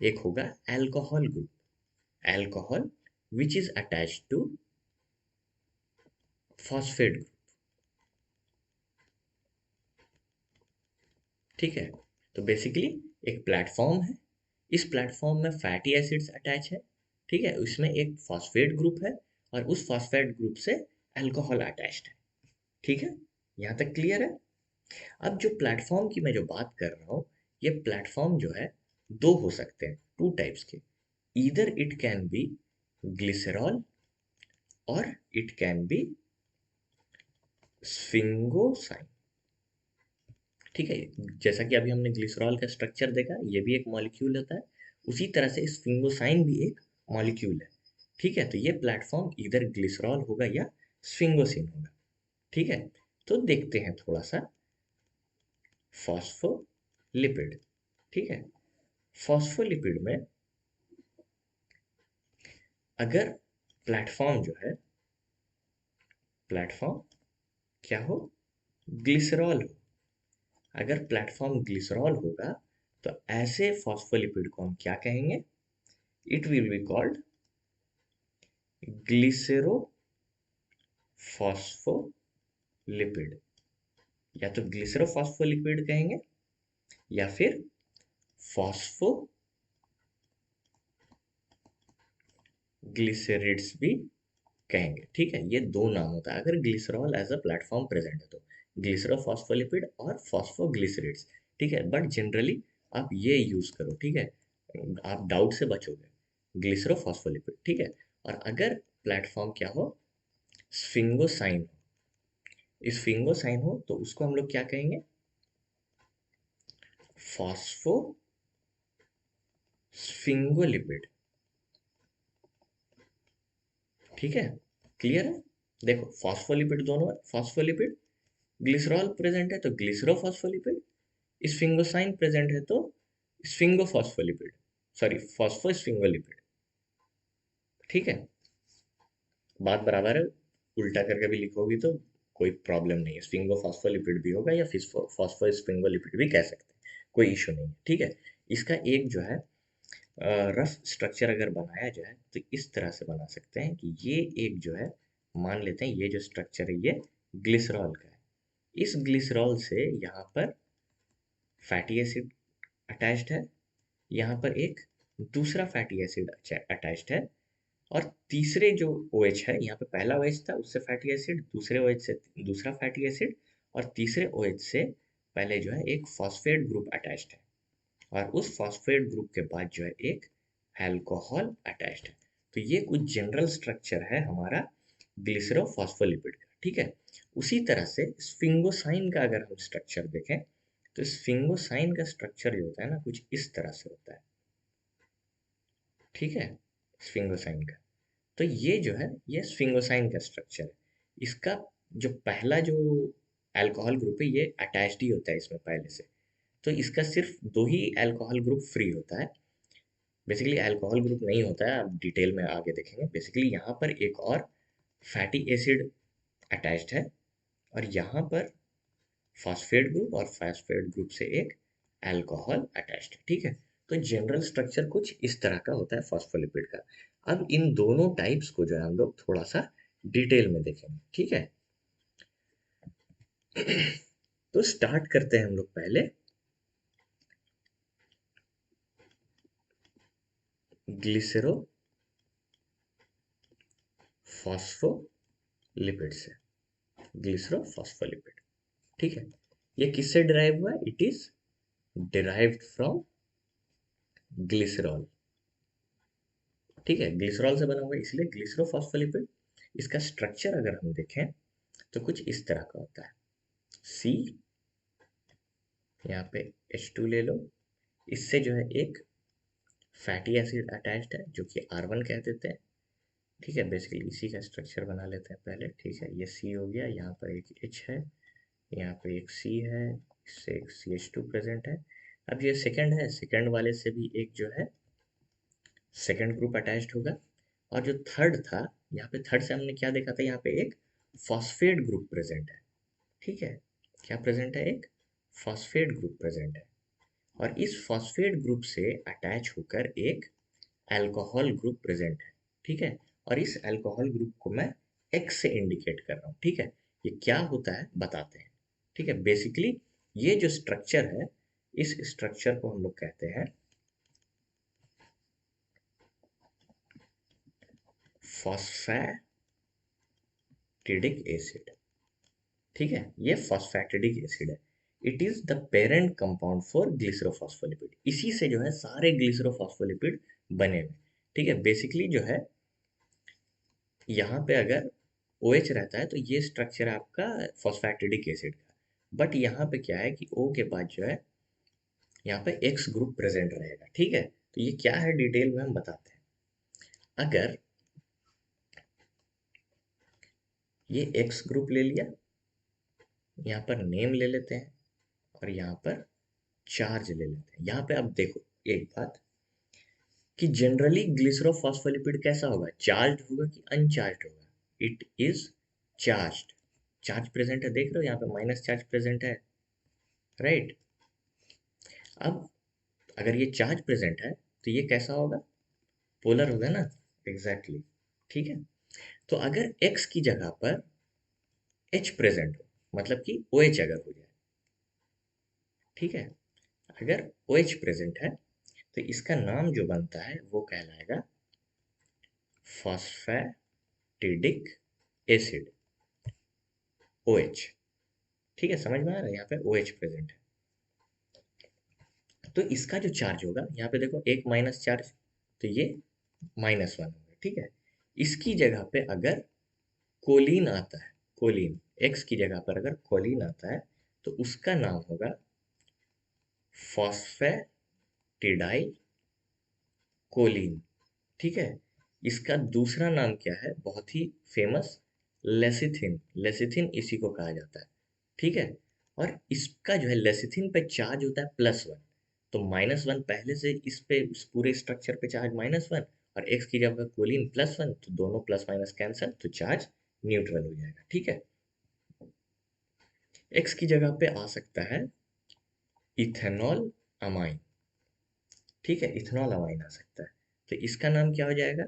एक होगा alcohol group. Alcohol which is attached to phosphate group. ठीक है, तो बेसिकली एक प्लेटफॉर्म है, इस प्लेटफॉर्म में फैटी एसिड्स अटैच है। ठीक है, उसमें एक फॉस्फेट ग्रुप है, और उस फॉस्फेट ग्रुप से अल्कोहल अटैच्ड है। ठीक है, यहाँ तक क्लियर है। अब जो प्लेटफॉर्म की मैं जो बात कर रहा हूँ, ये प्लेटफॉर्म जो है दो हो सकते हैं, 2 टाइप्स के। Either it can B glycerol और इट कैन बी स्फिंगोसाइन। ठीक है, जैसा कि अभी हमने ग्लिसरॉल का स्ट्रक्चर देखा, ये भी एक मॉलिक्यूल होता है, उसी तरह से स्फिंगोसाइन भी एक मॉलिक्यूल है। ठीक है, तो ये प्लेटफॉर्म इधर ग्लिसरॉल होगा या स्फिंगोसिन होगा। ठीक है, तो देखते हैं थोड़ा सा फॉस्फोलिपिड। ठीक है, फॉस्फोलिपिड में अगर प्लेटफॉर्म जो है, प्लेटफॉर्म क्या हो, ग्लिसरॉल हो। अगर प्लेटफॉर्म ग्लिसरॉल होगा तो ऐसे फॉस्फोलिपिड को हम क्या कहेंगे, it will be called glycerophospholipid. या तो ग्लिसरो फॉस्फोलिपिड कहेंगे या फिर फॉस्फो ग्लिसरिड्स भी कहेंगे। ठीक है, ये दो नाम होता है अगर glycerol as a platform present है तो, ग्लिसरो फॉस्फोलिपिड और फॉस्फोग्लिसरिड्स। ठीक है, बट जनरली आप ये यूज करो। ठीक है, आप डाउट से बचोगे, ग्लिसरो फॉस्फोलिपिड। ठीक है, और अगर प्लेटफॉर्म क्या हो, स्फिंगोसाइन हो, स्फिंगोसाइन हो तो उसको हम लोग क्या कहेंगे, फॉस्फो स्फिंगोलिपिड। ठीक है, क्लियर है। देखो फॉस्फोलिपिड दोनों है, फॉस्फोलिपिड, ग्लिसरॉल प्रेजेंट है तो ग्लिसरो फॉस्फोलिपिड, स्फिंगोसाइन प्रेजेंट है तो स्फिंगोफॉस्फोलिपिड, सॉरी फॉस्फोस्फिंगोलिपिड। ठीक है, बात बराबर है, उल्टा करके भी लिखोगी तो कोई प्रॉब्लम नहीं है, स्फिंगोफॉस्फोलिपिड भी होगा या फिर फॉस्फोस्फिंगोलिपिड भी कह सकते हैं, कोई इशू नहीं है। ठीक है, इसका एक जो है रफ स्ट्रक्चर अगर बनाया जाए तो इस तरह से बना सकते हैं कि ये एक जो है, मान लेते हैं ये जो स्ट्रक्चर है ये ग्लिसरॉल का है। इस ग्लिसरॉल से यहाँ पर फैटी एसिड अटैच्ड है, यहाँ पर एक दूसरा फैटी एसिड अटैच्ड है, और तीसरे जो OH है, यहाँ पे पहला OH था उससे फैटी एसिड, दूसरे OH से दूसरा फैटी एसिड, और तीसरे OH से पहले जो है एक फॉस्फेट ग्रुप अटैच्ड है, और उस फॉस्फेट ग्रुप के बाद जो है एक अल्कोहल अटैच्ड है। तो ये कुछ जनरल स्ट्रक्चर है हमारा ग्लिसरोफॉस्फोलिपिड का। ठीक है, उसी तरह से स्फिंगोसाइन का अगर हम स्ट्रक्चर देखें तो स्फिंगोसाइन का स्ट्रक्चर जो होता है ना, कुछ इस तरह से होता है। ठीक है, स्फिंगोसाइन का, तो ये जो है ये स्फिंगोसाइन का स्ट्रक्चर है। इसका जो पहला जो अल्कोहल ग्रुप है ये अटैच्ड ही होता है इसमें पहले से, तो इसका सिर्फ दो ही अल्कोहल ग्रुप फ्री होता है। बेसिकली अल्कोहल ग्रुप नहीं होता है, आप डिटेल में आगे देखेंगे। बेसिकली यहाँ पर एक और फैटी एसिड अटैच्ड है, और यहाँ पर फॉस्फेट ग्रुप, और फॉस्फेट ग्रुप से एक अल्कोहल अटैच्ड है। ठीक है, तो जनरल स्ट्रक्चर कुछ इस तरह का होता है फॉस्फोलिपिड का। अब इन दोनों टाइप्स को जो है हम लोग थोड़ा सा डिटेल में देखेंगे। ठीक है, तो स्टार्ट करते हैं हम लोग पहले ग्लिसरो फॉस्फोलिपिड से। ग्लिसरो फॉस्फोलिपिड, ठीक है, ये किससे डिराइव हुआ? It is derived from glycerol. ठीक है, ग्लिसरॉल से बना हुआ है इसलिए ग्लिसरो फॉस्फोलिपिड। इसका स्ट्रक्चर अगर हम देखें तो कुछ इस तरह का होता है। सी, यहाँ पे H2 ले लो, इससे जो है एक फैटी एसिड अटैच्ड है जो कि R1 कह देते हैं। ठीक है, बेसिकली इसी का स्ट्रक्चर बना लेते हैं पहले। ठीक है, ये C हो गया, यहाँ पर एक H है, यहाँ पे एक C है, इससे एक CH2 प्रेजेंट है। अब ये सेकंड है, सेकंड वाले से भी एक जो है सेकंड ग्रुप अटैच्ड होगा। और जो थर्ड था, यहाँ पे थर्ड से हमने क्या देखा था, यहाँ पे एक फॉस्फेट ग्रुप प्रेजेंट है। ठीक है, क्या प्रेजेंट है? एक फॉस्फेट ग्रुप प्रेजेंट है, और इस फॉस्फेट ग्रुप से अटैच होकर एक अल्कोहल ग्रुप प्रेजेंट है। ठीक है, और इस अल्कोहल ग्रुप को मैं एक्स से इंडिकेट कर रहा हूँ। ठीक है, ये क्या होता है बताते हैं। ठीक है, बेसिकली ये जो स्ट्रक्चर है, इस स्ट्रक्चर को हम लोग कहते हैं फॉस्फैटिडिक एसिड। ठीक है, ये फॉस्फैटिडिक एसिड है। It is the parent compound for glycerophospholipid. इसी से जो है सारे ग्लिसरोफॉस्फोलिपिड बने हुए। ठीक है, बेसिकली जो है यहाँ पे अगर OH रहता है तो ये स्ट्रक्चर है आपका फॉस्फैटिडिक एसिड का। बट यहाँ पे क्या है कि O के बाद जो है यहाँ पे X ग्रुप प्रेजेंट रहेगा। ठीक है, तो ये क्या है डिटेल में हम बताते हैं। अगर ये X ग्रुप ले लिया, यहाँ पर नेम ले लेते हैं, और यहाँ पर चार्ज ले लेते हैं। यहाँ पे अब देखो एक बात कि जनरली ग्लिसरोफॉस्फोलिपिड कैसा होगा? चार्ज होगा कि अनचार्ज होगा? It is charge. Charge present है, देख रहे हो यहाँ पे माइनस चार्ज प्रेजेंट है, राइट। अब अगर ये चार्ज प्रेजेंट है तो ये कैसा होगा? पोलर होगा ना, एग्जैक्टली exactly. ठीक है, तो अगर X की जगह पर H प्रेजेंट हो, मतलब कि OH अगर हो जाए, ठीक है, अगर OH प्रेजेंट है तो इसका नाम जो बनता है वो कहलाएगा फॉस्फैटिडिक एसिड, OH। ठीक है, समझ में आ रहा है? यहाँ पे OH प्रेजेंट है, तो इसका जो चार्ज होगा, यहाँ पे देखो एक माइनस चार्ज, तो ये -1 होगा। ठीक है, इसकी जगह पे अगर कोलिन आता है, कोलिन, एक्स की जगह पर अगर कोलिन आता है तो उसका नाम होगा फॉस्फेटिडाइल कोलिन। ठीक है, इसका दूसरा नाम क्या है, बहुत ही फेमस? लेसिथिन। लेसिथिन इसी को कहा जाता है। ठीक है, और इसका जो है लेसिथिन पे चार्ज होता है +1, तो -1 पहले से इस पे इस पूरे स्ट्रक्चर पे चार्ज -1, और एक्स की जगह कोलिन +1, तो दोनों प्लस माइनस कैंसिल, तो चार्ज न्यूट्रल हो जाएगा। ठीक है, एक्स की जगह पे आ सकता है इथेनॉल अमाइन। ठीक है, इथेनॉल अमाइन आ सकता है, तो इसका नाम क्या हो जाएगा?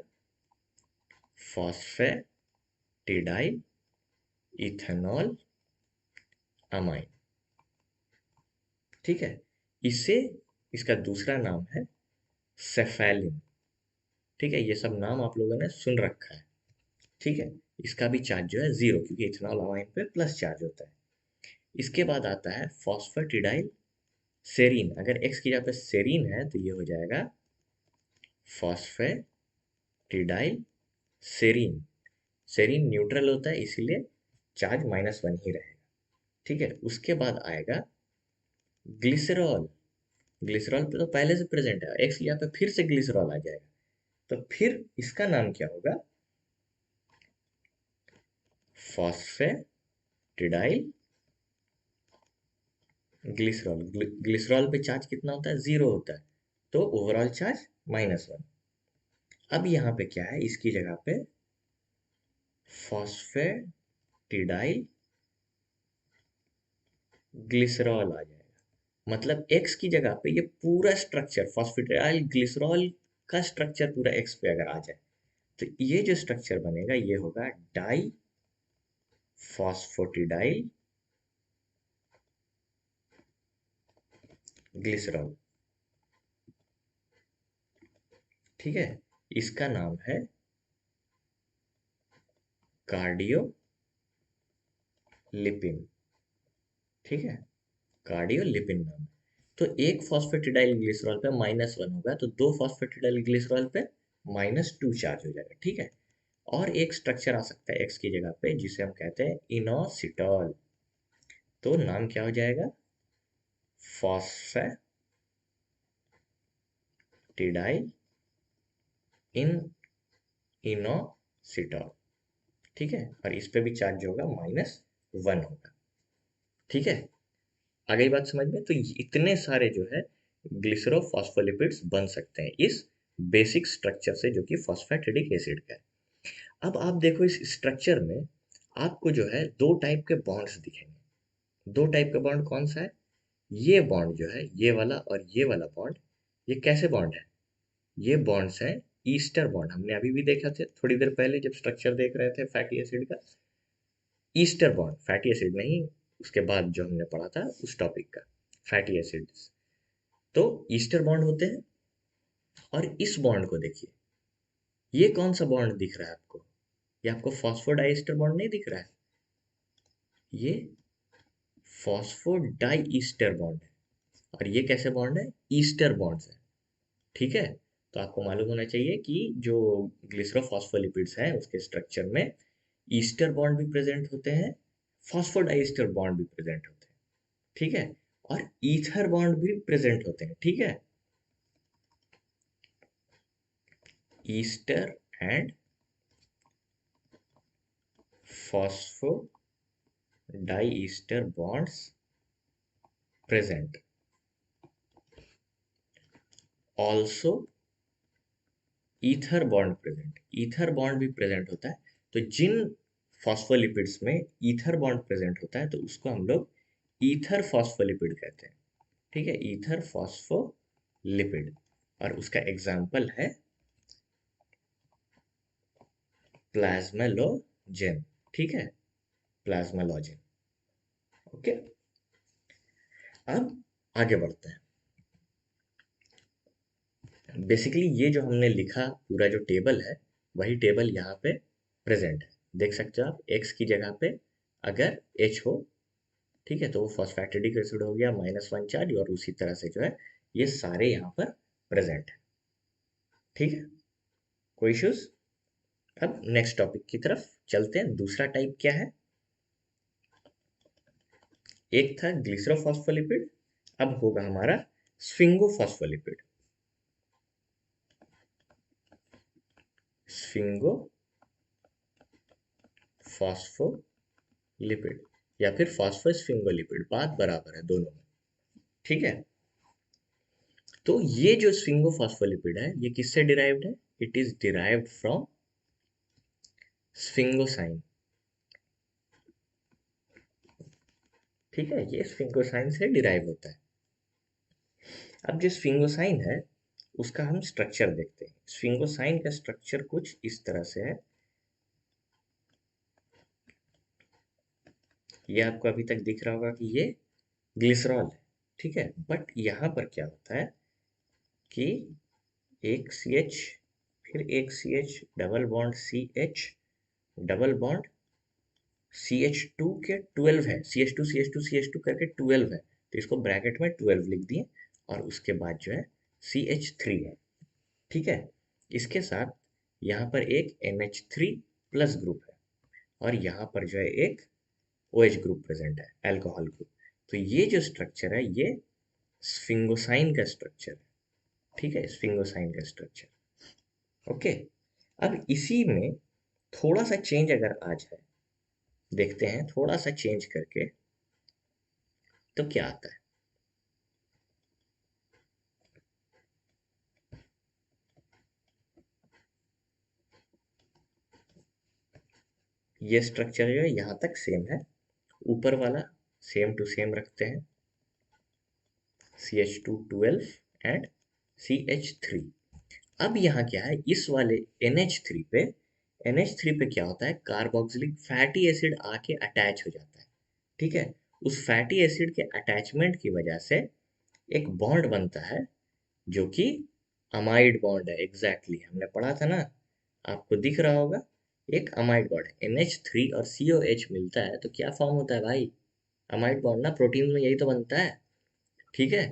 Phosphatidyl ethanol amine. ठीक है, इसे, इसका दूसरा नाम है सेफेलिन। ठीक है, ये सब नाम आप लोगों ने सुन रखा है। ठीक है, इसका भी चार्ज जो है 0, क्योंकि इथेनॉल अमाइन पे प्लस चार्ज होता है। इसके बाद आता है फॉस्फेटिडाइल सेरीन। अगर एक्स की जगह पे सेरीन है तो ये हो जाएगा फॉस्फेटिडाइल सेरीन। सेरीन न्यूट्रल होता है इसीलिए चार्ज -1 ही रहेगा। ठीक है, उसके बाद आएगा ग्लिसरॉल। ग्लिसरॉल पे तो पहले से प्रेजेंट है, एक्स यहाँ पे फिर से ग्लिसरॉल आ जाएगा, तो फिर इसका नाम क्या होगा? Phosphatidyl tidyl glycerol. ग्लिसरॉल पे चार्ज कितना होता है? 0 होता है, तो ओवरऑल चार्ज -1। अब यहाँ पे क्या है, इसकी जगह पे फॉस्फेटिडाइल ग्लिसरॉल आ जाएगा। मतलब X की जगह पे ये पूरा स्ट्रक्चर फॉस्फेटिडाइल ग्लिसरॉल का स्ट्रक्चर पूरा X पे अगर आ जाए, तो ये जो स्ट्रक्चर बनेगा ये होगा डाई फॉस्फेटिडाइल ग्लिसरॉल। ठीक है, इसका नाम है कार्डियोलिपिन। ठीक है, कार्डियोलिपिन नाम है। तो एक फॉस्फेटिडाइल ग्लिसरॉल पे -1 होगा, तो दो फॉस्फेटिडाइल ग्लिसरॉल पे -2 चार्ज हो जाएगा। ठीक है, और एक स्ट्रक्चर आ सकता है एक्स की जगह पे जिसे हम कहते हैं इनोसिटॉल। तो नाम क्या हो जाएगा? फॉस्फेटिडाइल इन इनोसिटॉल। ठीक है, और इस पे भी चार्ज जो होगा -1 होगा। ठीक है, आ गई बात समझ में? तो इतने सारे जो है ग्लिसरोफॉस्फोलिपिड्स बन सकते हैं इस बेसिक स्ट्रक्चर से, जो कि फॉस्फेटिडिक एसिड का है। अब आप देखो इस स्ट्रक्चर में आपको जो है दो टाइप के बॉन्ड्स दिखेंगे। दो टाइप का बॉन्ड कौन सा है? ये बॉन्ड जो है, ये वाला और ये वाला बॉन्ड, ये कैसे बॉन्ड है? ये बॉन्ड्स हैं ईस्टर बॉन्ड। हमने अभी भी देखा थे थोड़ी देर पहले जब स्ट्रक्चर देख रहे थे फैटी एसिड का। ईस्टर बॉन्ड, फैटी एसिड नहीं, उसके बाद जो हमने पढ़ा था उस टॉपिक का, फैटी एसिड्स। तो ईस्टर बॉन्ड होते हैं। और इस बॉन्ड को देखिए, ये कौन सा बॉन्ड दिख रहा है आपको? ये आपको फॉस्फोडाइस्टर बॉन्ड नहीं दिख रहा है, ये फॉस्फोडाई ईस्टर बॉन्ड है। और ये कैसे बॉन्ड है? ईस्टर बॉन्ड्स है। ठीक है, तो आपको मालूम होना चाहिए कि जो ग्लिसरोफॉस्फोलिपिड्स हैं उसके स्ट्रक्चर में ईस्टर बॉन्ड भी प्रेजेंट होते हैं, फॉस्फोडाइस्टर बॉन्ड भी प्रेजेंट होते हैं। ठीक है, और ईथर बॉन्ड भी प्रेजेंट होते हैं। ठीक है, Easter and phosphodiester bonds present. Also ether bond present, ether bond भी प्रेजेंट होता है। तो जिन फॉस्फोलिपिड्स में ईथर बॉन्ड प्रेजेंट होता है तो उसको हम लोग ईथर फॉस्फोलिपिड कहते हैं। ठीक है, ईथर फॉस्फोलिपिड। और उसका एग्जाम्पल है प्लाज्मेलोजेन। ठीक है, प्लाज्मेलोजेन। ओके, अब आगे बढ़ते हैं। बेसिकली ये जो हमने लिखा पूरा जो टेबल है, वही टेबल यहाँ पे प्रेजेंट है। देख सकते हो आप, एक्स की जगह पे अगर एच हो, ठीक है, तो वो फॉस्फैटिडिक एसिड हो गया, -1 चार्ज, और उसी तरह से जो है ये सारे यहाँ पर प्रेजेंट है। ठीक है, कोई इश्यूज? अब नेक्स्ट टॉपिक की तरफ चलते हैं। दूसरा टाइप क्या है? एक था ग्लिसरोफॉस्फोलिपिड, अब होगा हमारा स्फिंगोफॉस्फोलिपिड। स्फिंगोफॉस्फोलिपिड या फिर फॉस्फोस्फिंगोलिपिड, बात बराबर है दोनों में। ठीक है, तो ये जो स्फिंगोफॉस्फोलिपिड है ये किससे डिराइव्ड है? It is derived from sphingosine. ठीक है, ये स्फिंगोसाइन से डिराइव होता है। अब जो स्फिंगोसाइन है उसका हम स्ट्रक्चर देखते हैं। स्फिंगोसाइन का स्ट्रक्चर कुछ इस तरह से है। ये आपको अभी तक दिख रहा होगा कि ये ग्लिसरॉल है। ठीक है, बट यहाँ पर क्या होता है कि एक सी एच, फिर एक C H, double bond C H, double bond CH2 के 12 है, CH2 CH2 CH2 करके 12 है, तो इसको ब्रैकेट में 12 लिख दिए। और उसके बाद जो है CH3 है। ठीक है, इसके साथ यहाँ पर एक NH3 प्लस ग्रुप है, और यहाँ पर जो है एक OH ग्रुप प्रेजेंट है, अल्कोहल ग्रुप। तो ये जो स्ट्रक्चर है ये स्फिंगोसाइन का स्ट्रक्चर है। ठीक है, स्फिंगोसाइन का स्ट्रक्चर। ओके, अब इसी में थोड़ा सा चेंज अगर आ जाए, देखते हैं थोड़ा सा चेंज करके तो क्या आता है। ये स्ट्रक्चर जो है यहाँ तक सेम है, ऊपर वाला सेम टू सेम रखते हैं, CH2 12 एंड CH3। अब यहाँ क्या है, इस वाले NH3 पे क्या होता है, कार्बोक्सिलिक फैटी एसिड आके अटैच हो जाता है। ठीक है, उस फैटी एसिड के अटैचमेंट की वजह से एक बॉन्ड बनता है जो कि अमाइड बॉन्ड है। एग्जैक्टली हमने पढ़ा था ना, आपको दिख रहा होगा, एक अमाइड बॉन्ड है। NH3 और COH मिलता है तो क्या फॉर्म होता है भाई, अमाइड बॉन्ड ना, प्रोटीन में यही तो बनता है। ठीक है,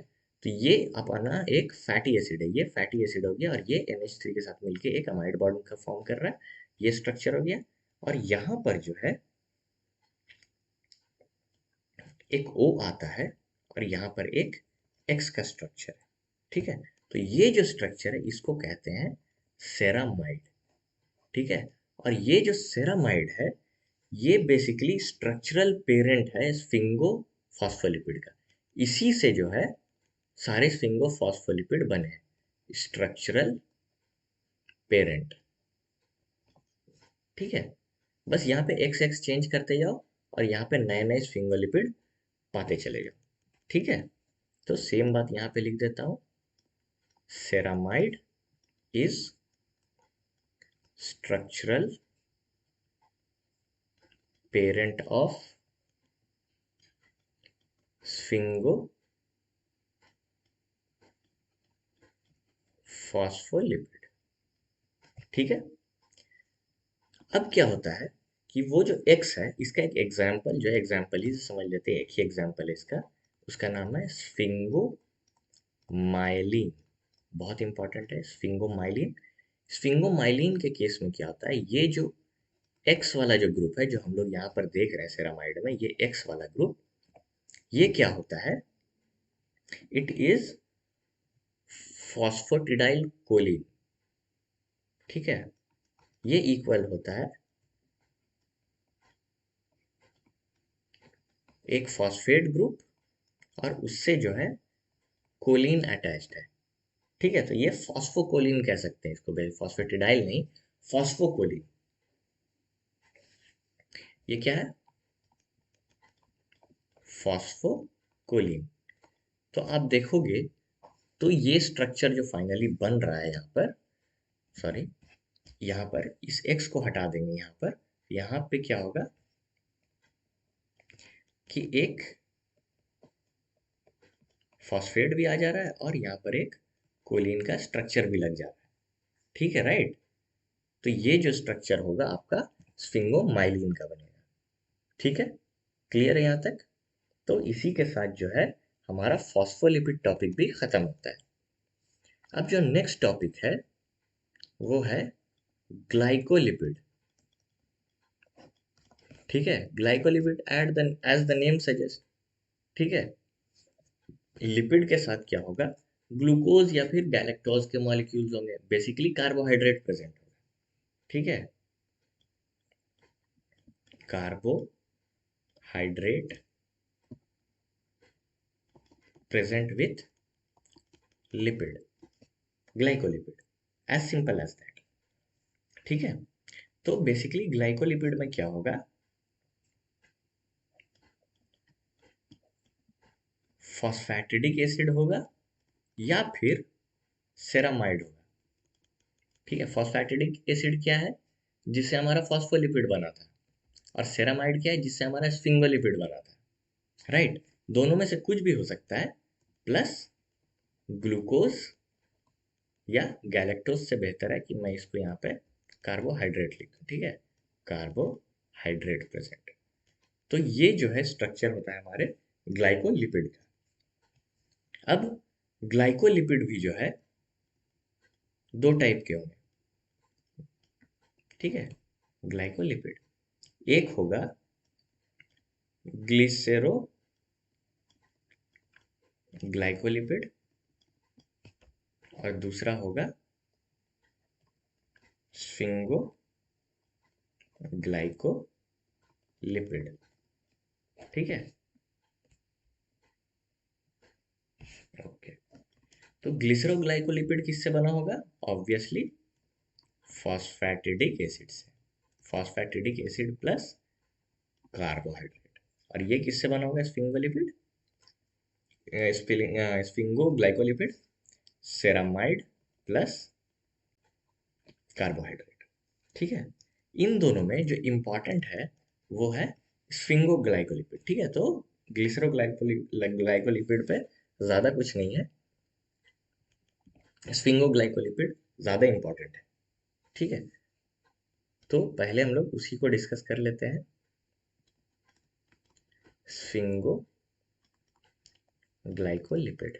तो ये अपना एक फैटी एसिड है, ये फैटी एसिड हो गया और ये NH3 के साथ मिलके एक अमाइड बॉन्ड का फॉर्म कर रहा है। ये स्ट्रक्चर हो गया। और यहाँ पर जो है एक O आता है और यहाँ पर एक X का स्ट्रक्चर है। ठीक है, तो ये जो स्ट्रक्चर है इसको कहते हैं सेरामाइड। ठीक है, और ये जो सेरामाइड है ये बेसिकली स्ट्रक्चरल पेरेंट है स्फिंगोफॉस्फोलिपिड का। इसी से जो है सारे स्फिंगोफॉस्फोलिपिड बने हैं, स्ट्रक्चरल पेरेंट। ठीक है, बस यहाँ पे एक्स एक्स चेंज करते जाओ और यहाँ पे नए नए स्फिंगोलिपिड पाते चले जाओ। ठीक है, तो सेम बात यहाँ पे लिख देता हूँ, ceramide is structural parent of sphingophospholipid. ठीक है, अब क्या होता है कि वो जो एक्स है इसका एक एग्जाम्पल, जो है एग्जाम्पल ही समझ लेते हैं, एक ही एग्जाम्पल है इसका, उसका नाम है स्फिंगोमाइलिन। बहुत इंपॉर्टेंट है स्फिंगोमाइलिन। स्फिंगोमाइलिन के केस में क्या होता है, ये जो एक्स वाला जो ग्रुप है जो हम लोग यहाँ पर देख रहे हैं सेरामाइड में, ये एक्स वाला ग्रुप, ये क्या होता है, इट इज फॉस्फोटिडाइल कोलिन। ठीक है, ये इक्वल होता है एक फॉस्फेट ग्रुप और उससे जो है कोलिन अटैच्ड है। ठीक है, तो ये फॉस्फोकोलिन कह सकते हैं इसको, फॉस्फेटिडाइल नहीं, फॉस्फोकोलिन। ये क्या है, फॉस्फोकोलिन। तो आप देखोगे तो ये स्ट्रक्चर जो फाइनली बन रहा है यहाँ पर, सॉरी, यहाँ पर इस एक्स को हटा देंगे, यहाँ पे क्या होगा कि एक फॉस्फेट भी आ जा रहा है और यहाँ पर एक कोलिन का स्ट्रक्चर भी लग जा रहा है। ठीक है, राइट। तो ये जो स्ट्रक्चर होगा आपका स्फिंगोमाइलिन का बनेगा। ठीक है, क्लियर है यहाँ तक। तो इसी के साथ जो है हमारा फॉस्फोलिपिड टॉपिक भी खत्म होता है। अब जो नेक्स्ट टॉपिक है वो है ग्लाइकोलिपिड। ठीक है, glycolipid as the name suggest. ठीक है, लिपिड के साथ क्या होगा, ग्लूकोज या फिर गैलेक्टोज के मॉलिक्यूल्स होंगे, बेसिकली कार्बोहाइड्रेट प्रेजेंट होगा। ठीक है, carbohydrate present with lipid, glycolipid, as simple as that. ठीक है, तो बेसिकली ग्लाइकोलिपिड में क्या होगा, फॉस्फैटिडिक एसिड होगा या फिर सेरामाइड होगा। ठीक है, फॉस्फैटिडिक एसिड क्या है, जिससे हमारा फॉस्फोलिपिड बना था, और सेरामाइड क्या है, जिससे हमारा स्फिंगोलिपिड बना था। राइट, दोनों में से कुछ भी हो सकता है, प्लस ग्लूकोज या गैलेक्टोज से बेहतर है कि मैं इसको यहाँ पे कार्बोहाइड्रेट लिख दूँ। ठीक है, कार्बोहाइड्रेट प्रेजेंट। तो ये जो है स्ट्रक्चर होता है हमारे ग्लाइकोलिपिड का। अब ग्लाइकोलिपिड भी जो है दो टाइप के होंगे। ठीक है, ग्लाइकोलिपिड, एक होगा ग्लिसेरो ग्लाइकोलिपिड और दूसरा होगा स्फिंगो ग्लाइकोलिपिड। लिपिड। ठीक है, ओके। तो ग्लिसरोग्लाइकोलिपिड किससे बना होगा? ऑब्वियसली फॉस्फैटिडिक एसिड से। Phosphatidic acid plus carbohydrate. और ये किससे बना होगा sphingolipid? Sphingoglycolipid ceramide plus carbohydrate. ठीक है, इन दोनों में जो इम्पोर्टेंट है वो है स्फिंगोग्लाइकोलिपिड। ठीक है, तो ग्लिसरोग्लाइकोलिपिड पे ज़्यादा कुछ नहीं है, स्फिंगोग्लाइकोलिपिड ज़्यादा इम्पोर्टेंट है। ठीक है, तो पहले हम लोग उसी को डिस्कस कर लेते हैं, स्फिंगोग्लाइकोलिपिड।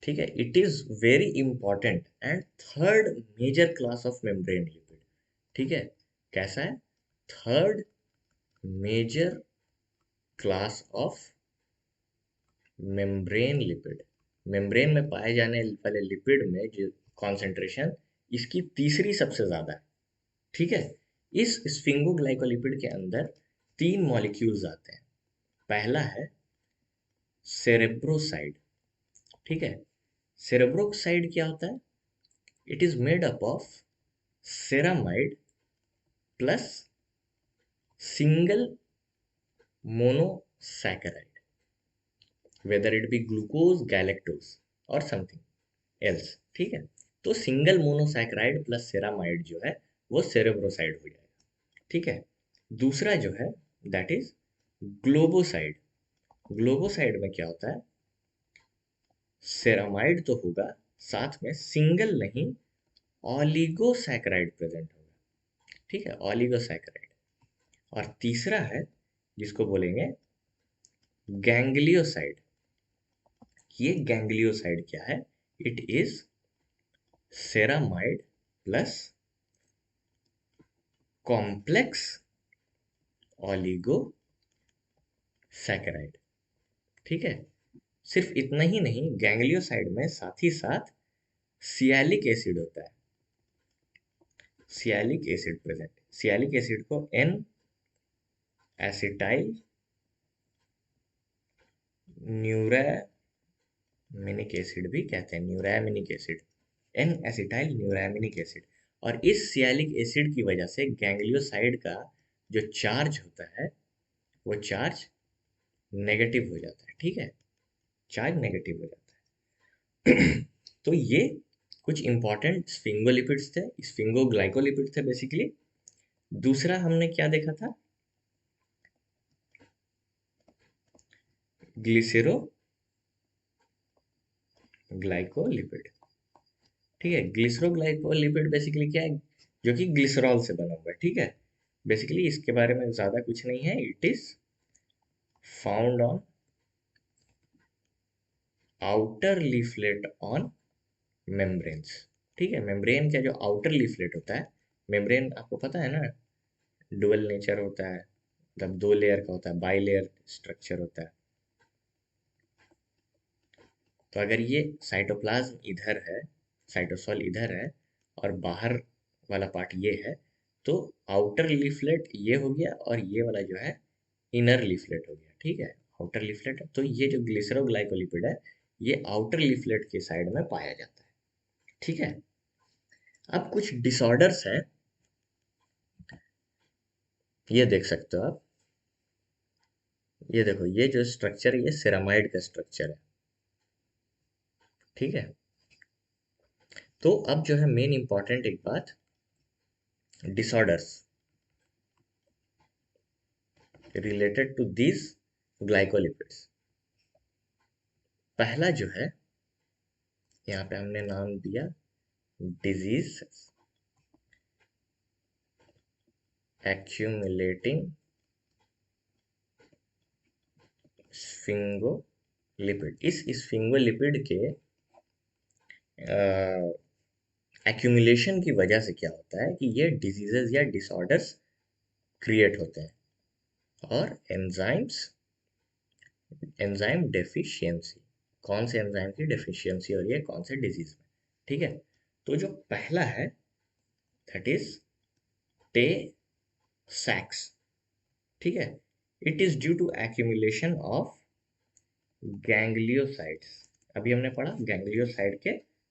ठीक है, it is very important and third major class of membrane lipid. ठीक है, कैसा है? Third major class of membrane lipid. Membrane में पाए जाने वाले लिपिड में जो कॉन्सेंट्रेशन इसकी तीसरी सबसे ज्यादा है। ठीक है, इस स्फिंगोग्लाइकोलिपिड के अंदर तीन मॉलिक्यूल्स आते हैं। पहला है सेरेब्रोसाइड। ठीक है, सेरेब्रोसाइड क्या होता है? It is made up of ceramide plus single monosaccharide, whether it be glucose galactose और समथिंग एल्स। ठीक है, तो सिंगल मोनोसैकेराइड प्लस सेरामाइड जो है वो सेरेब्रोसाइड हो जाएगा। ठीक है, दूसरा जो है दैट इज ग्लोबोसाइड। ग्लोबोसाइड में क्या होता है? सेरामाइड तो होगा, साथ में सिंगल नहीं ऑलिगोसैकेराइड प्रेजेंट होगा। ठीक है, ऑलिगोसैकेराइड। और तीसरा है जिसको बोलेंगे गैंग्लियोसाइड। ये गैंग्लियोसाइड क्या है? It is ceramide plus complex oligosaccharide. ठीक है, सिर्फ इतना ही नहीं, गैंग्लियोसाइड में साथ ही साथ सियालिक एसिड होता है। Sialic acid present. Sialic acid को एन एसिटाइल न्यूरामिनिक एसिड भी कहते हैं, न्यूरामिनिक एसिड, एन एसिटाइल न्यूरामिनिक एसिड। और इस सियालिक एसिड की वजह से गैंग्लियोसाइड का जो चार्ज होता है वो चार्ज नेगेटिव हो जाता है। ठीक है, चार्ज नेगेटिव हो जाता है। तो ये कुछ इंपॉर्टेंट स्फिंगोलिपिड्स थे, स्फिंगोग्लाइकोलिपिड थे बेसिकली। दूसरा हमने क्या देखा था? ग्लिसरोग्लाइकोलिपिड। ठीक है, ग्लिसरोग्लाइकोलिपिड बेसिकली क्या है? जो कि ग्लिसरॉल से बना हुआ है। ठीक है, बेसिकली इसके बारे में ज्यादा कुछ नहीं है। It is found on outer leaflet on membranes. ठीक है, मेम्ब्रेन का जो आउटर लीफलेट होता है, मेम्ब्रेन आपको पता है ना, डुअल नेचर होता है, मतलब दो लेयर का होता है, बाई लेयर स्ट्रक्चर होता है। तो अगर ये साइटोप्लाज्म इधर है, साइटोसॉल इधर है और बाहर वाला पार्ट ये है, तो आउटर लीफलेट ये हो गया और ये वाला जो है इनर लीफलेट हो गया। ठीक है, आउटर लीफलेट है, तो ये जो ग्लिसरोग्लाइकोलिपिड है ये आउटर लीफलेट के साइड में पाया जाता है। ठीक है, अब कुछ डिसऑर्डर्स है, ये देख सकते हो आप। ये देखो, ये जो स्ट्रक्चर है ये सेरामाइड का स्ट्रक्चर है। ठीक है, तो अब जो है मेन इंपॉर्टेंट एक बात, disorders related to this glycolipids. पहला जो है, यहाँ पे हमने नाम दिया डिजीज accumulating स्फिंगोलिपिड। इस स्फिंगोलिपिड के एक्यूमुलेशन की वजह से क्या होता है कि ये डिजीजेस या डिसऑर्डर्स क्रिएट होते हैं। और एंजाइम्स, एंजाइम डेफिशिएंसी, कौन से एंजाइम की डेफिशिएंसी हो रही है कौन से डिजीज में। ठीक है, तो जो पहला है दैट इज सैक्स, ठीक है। It is due to accumulation of gangliosides, अभी हमने पढ़ा गैंग्लियोसाइड के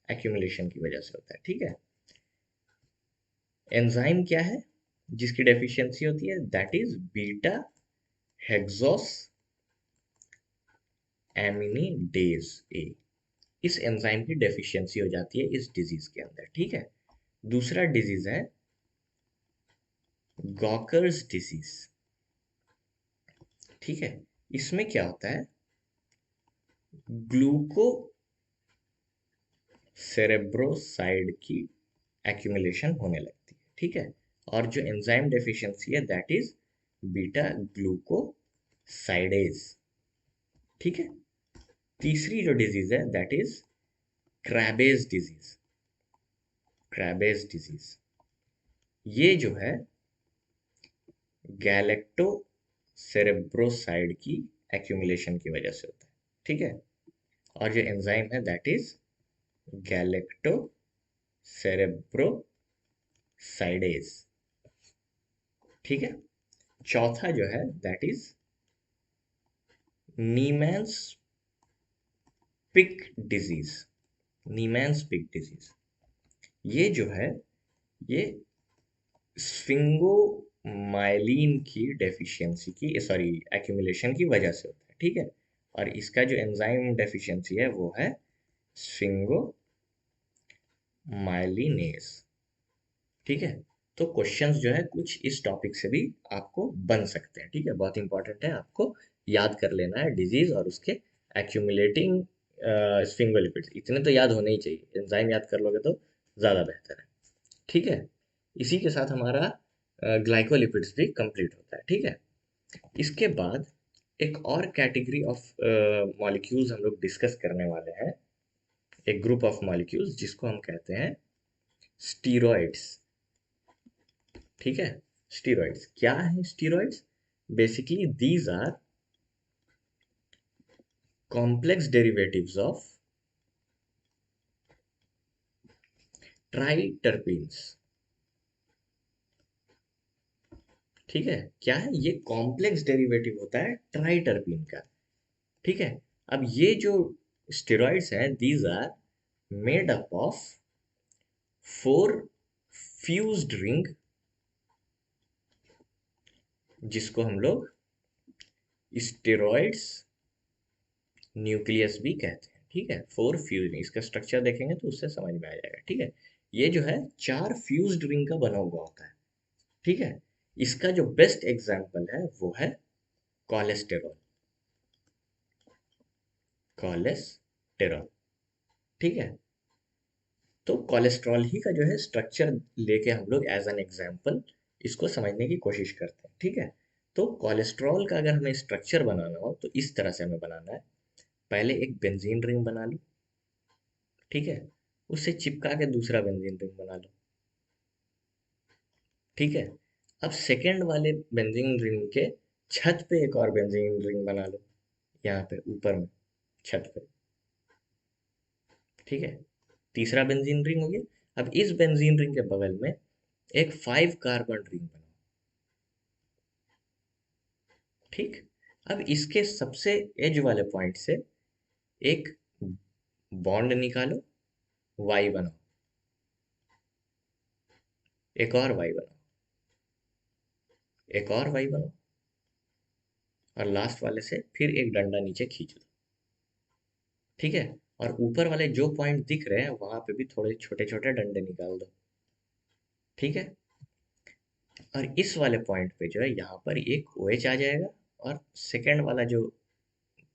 एक्यूमुलेशन की वजह से होता है, ठीक है। एंजाइम क्या है जिसकी डेफिशिएंसी होती है, दैट इज बीटा हेक्सोस एमिनिडेज ए। इस एंजाइम की डेफिशिएंसी हो जाती है इस डिजीज के अंदर, ठीक है। दूसरा डिजीज है गॉकर्स डिजीज, ठीक है। इसमें क्या होता है, ग्लूको सेरेब्रोसाइड की एक्यूमुलेशन होने लगती है, ठीक है। और जो एंजाइम डेफिशिएंसी है दैट इज बीटा ग्लूकोसाइडेज, ठीक है। तीसरी जो डिजीज है दैट इज क्रैबेज डिजीज। क्रैबेज डिजीज ये जो है गैलेक्टो सेरेब्रोसाइड की एक्यूमुलेशन की वजह से होता है, ठीक है। और जो एंजाइम है दैट इज गैलेक्टो सेरेब्रोसाइडेज, ठीक है। चौथा जो है that is Niemann's Pick disease. Niemann's Pick disease ये जो है ये स्फिंगोमाइलिन की डेफिशिएंसी की, सॉरी, एक्यूमुलेशन की वजह से होता है, ठीक है। और इसका जो एंजाइम डेफिशिएंसी है वो है स्फिंगोमाइलिनेज, ठीक है। तो क्वेश्चंस जो है कुछ इस टॉपिक से भी आपको बन सकते हैं, ठीक है। बहुत इंपॉर्टेंट है, आपको याद कर लेना है डिजीज और उसके एक्यूमुलेटिंग स्फिंगोलिपिड्स, इतने तो याद होने ही चाहिए। एंजाइम याद कर लोगे तो ज़्यादा बेहतर है, ठीक है। इसी के साथ हमारा ग्लाइकोलिपिड्स भी कंप्लीट होता है, ठीक है। इसके बाद एक और कैटेगरी ऑफ मॉलिक्यूल्स हम लोग डिस्कस करने वाले हैं, एक ग्रुप ऑफ मॉलिक्यूल्स जिसको हम कहते हैं स्टीरॉइड्स, ठीक है। स्टीरॉइड्स क्या है, steroids basically these are complex derivatives of triterpenes, ठीक है। क्या है ये, कॉम्प्लेक्स डेरिवेटिव होता है ट्राइटरपीन का, ठीक है। अब ये जो स्टेरॉइड्स हैं these are made up of 4 fused ring, जिसको हम लोग स्टेरॉइड्स न्यूक्लियस भी कहते हैं, ठीक है। 4 फ्यूज रिंग, इसका स्ट्रक्चर देखेंगे तो उससे समझ में आ जाएगा, ठीक है। ये जो है 4 फ्यूज्ड रिंग का बना हुआ होता है, ठीक है। इसका जो बेस्ट एग्जाम्पल है वो है कोलेस्टेरॉल, कोलेस्टेरॉल, ठीक है। तो कोलेस्ट्रॉल ही का जो है स्ट्रक्चर लेके हम लोग एज एन एग्जाम्पल इसको समझने की कोशिश करते हैं, ठीक है। तो कोलेस्ट्रॉल का अगर हमें स्ट्रक्चर बनाना हो तो इस तरह से हमें बनाना है। पहले एक बेंजीन रिंग बना लो, ठीक है। उससे चिपका के दूसरा बेंजीन रिंग बना लो, ठीक है। अब सेकेंड वाले बेंजीन रिंग के छत पे एक और बेंजीन रिंग बना लो, यहाँ पे ऊपर में छत पे, ठीक है। तीसरा बेंजीन रिंग हो गया। अब इस बेंजीन रिंग के बगल में एक 5 कार्बन रिंग बनाओ, ठीक। अब इसके सबसे एज वाले पॉइंट से एक बॉन्ड निकालो, वाई बनाओ, एक और वाई बनाओ, एक और वाई बनाओ, और लास्ट वाले से फिर एक डंडा नीचे खींच दो, ठीक है। और ऊपर वाले जो पॉइंट दिख रहे हैं वहां पे भी थोड़े छोटे छोटे डंडे निकाल दो, ठीक है। और इस वाले पॉइंट पे जो है यहाँ पर एक ओ OH आ जाएगा, और सेकेंड वाला जो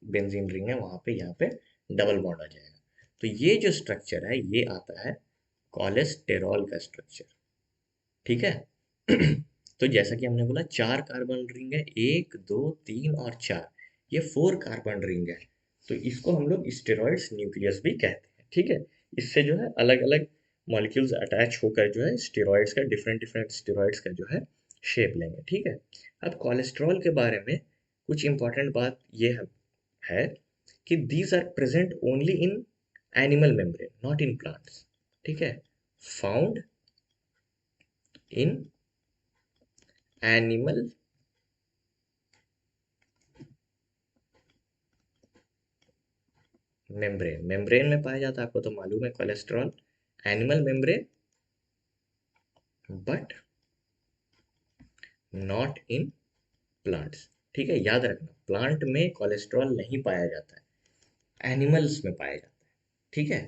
बेंजीन रिंग है वहां पे यहाँ पे डबल बॉन्ड आ जाएगा। तो ये जो स्ट्रक्चर है ये आता है कोलेस्टेरॉल का स्ट्रक्चर, ठीक है। तो जैसा कि हमने बोला 4 कार्बन रिंग है, 1 2 3 और 4, ये 4 कार्बन रिंग है। तो इसको हम लोग स्टेरॉइड्स न्यूक्लियस भी कहते हैं, ठीक है। इससे जो है अलग अलग मॉलिक्यूल्स अटैच होकर जो है स्टेरॉइड्स का, डिफरेंट डिफरेंट स्टेरॉइड्स का जो है शेप लेंगे, ठीक है। अब कोलेस्ट्रॉल के बारे में कुछ इंपॉर्टेंट बात ये है कि these are present only in animal membrane, not in plants, ठीक है। Found in animal membrane, membrane में पाया जाता है, आपको तो मालूम है cholesterol, animal membrane, but not in plants. ठीक है, याद रखना, प्लांट में कोलेस्ट्रॉल नहीं पाया जाता है, एनिमल्स में पाया जाता है। ठीक है,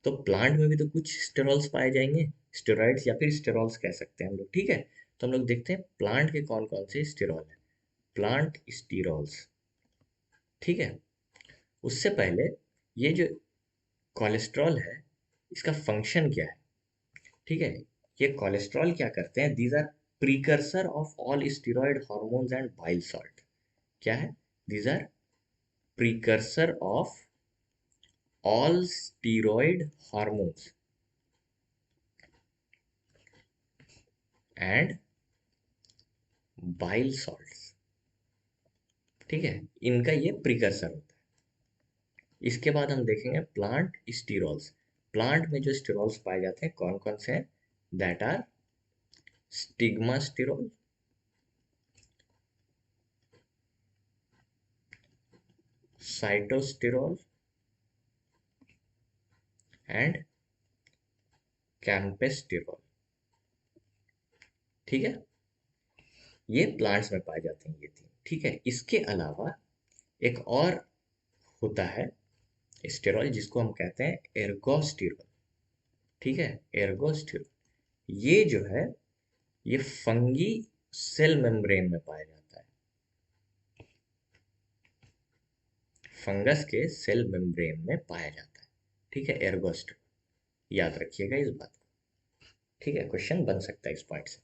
तो प्लांट में भी तो कुछ स्टेरॉल्स पाए जाएंगे, स्टेरॉइड्स या फिर स्टेरॉल्स कह सकते हैं हम लोग। ठीक है, तो हम लोग देखते हैं प्लांट के कौन कौन से स्टेरॉल है, प्लांट स्टीरॉल्स। ठीक है, उससे पहले ये जो कोलेस्ट्रॉल है, इसका फंक्शन क्या है? ठीक है, ये कोलेस्ट्रॉल क्या करते हैं, these are precursor of all steroid hormones and bile salt. क्या है? These are precursor of all steroid hormones and bile salts. ठीक है, इनका ये प्रीकर्सर होता है। इसके बाद हम देखेंगे प्लांट स्टीरॉल्स। प्लांट में जो स्टीरॉल्स पाए जाते हैं कौन कौन से हैं? That are stigmasterol, sitosterol and campesterol. ठीक है, ये प्लांट्स में पाए जाते हैं ये तीन। ठीक है, इसके अलावा एक और होता है स्टेरॉल, जिसको हम कहते हैं एर्गोस्टेरॉल। ठीक है, एर्गोस्टेरॉल ये जो है, ये फंगी सेल मेम्ब्रेन में पाया जाता है, फंगस के सेल मेम्ब्रेन में पाया जाता है। ठीक है, एर्गोस्टेरॉल, याद रखिएगा इस बात को। ठीक है, क्वेश्चन बन सकता है इस पॉइंट से।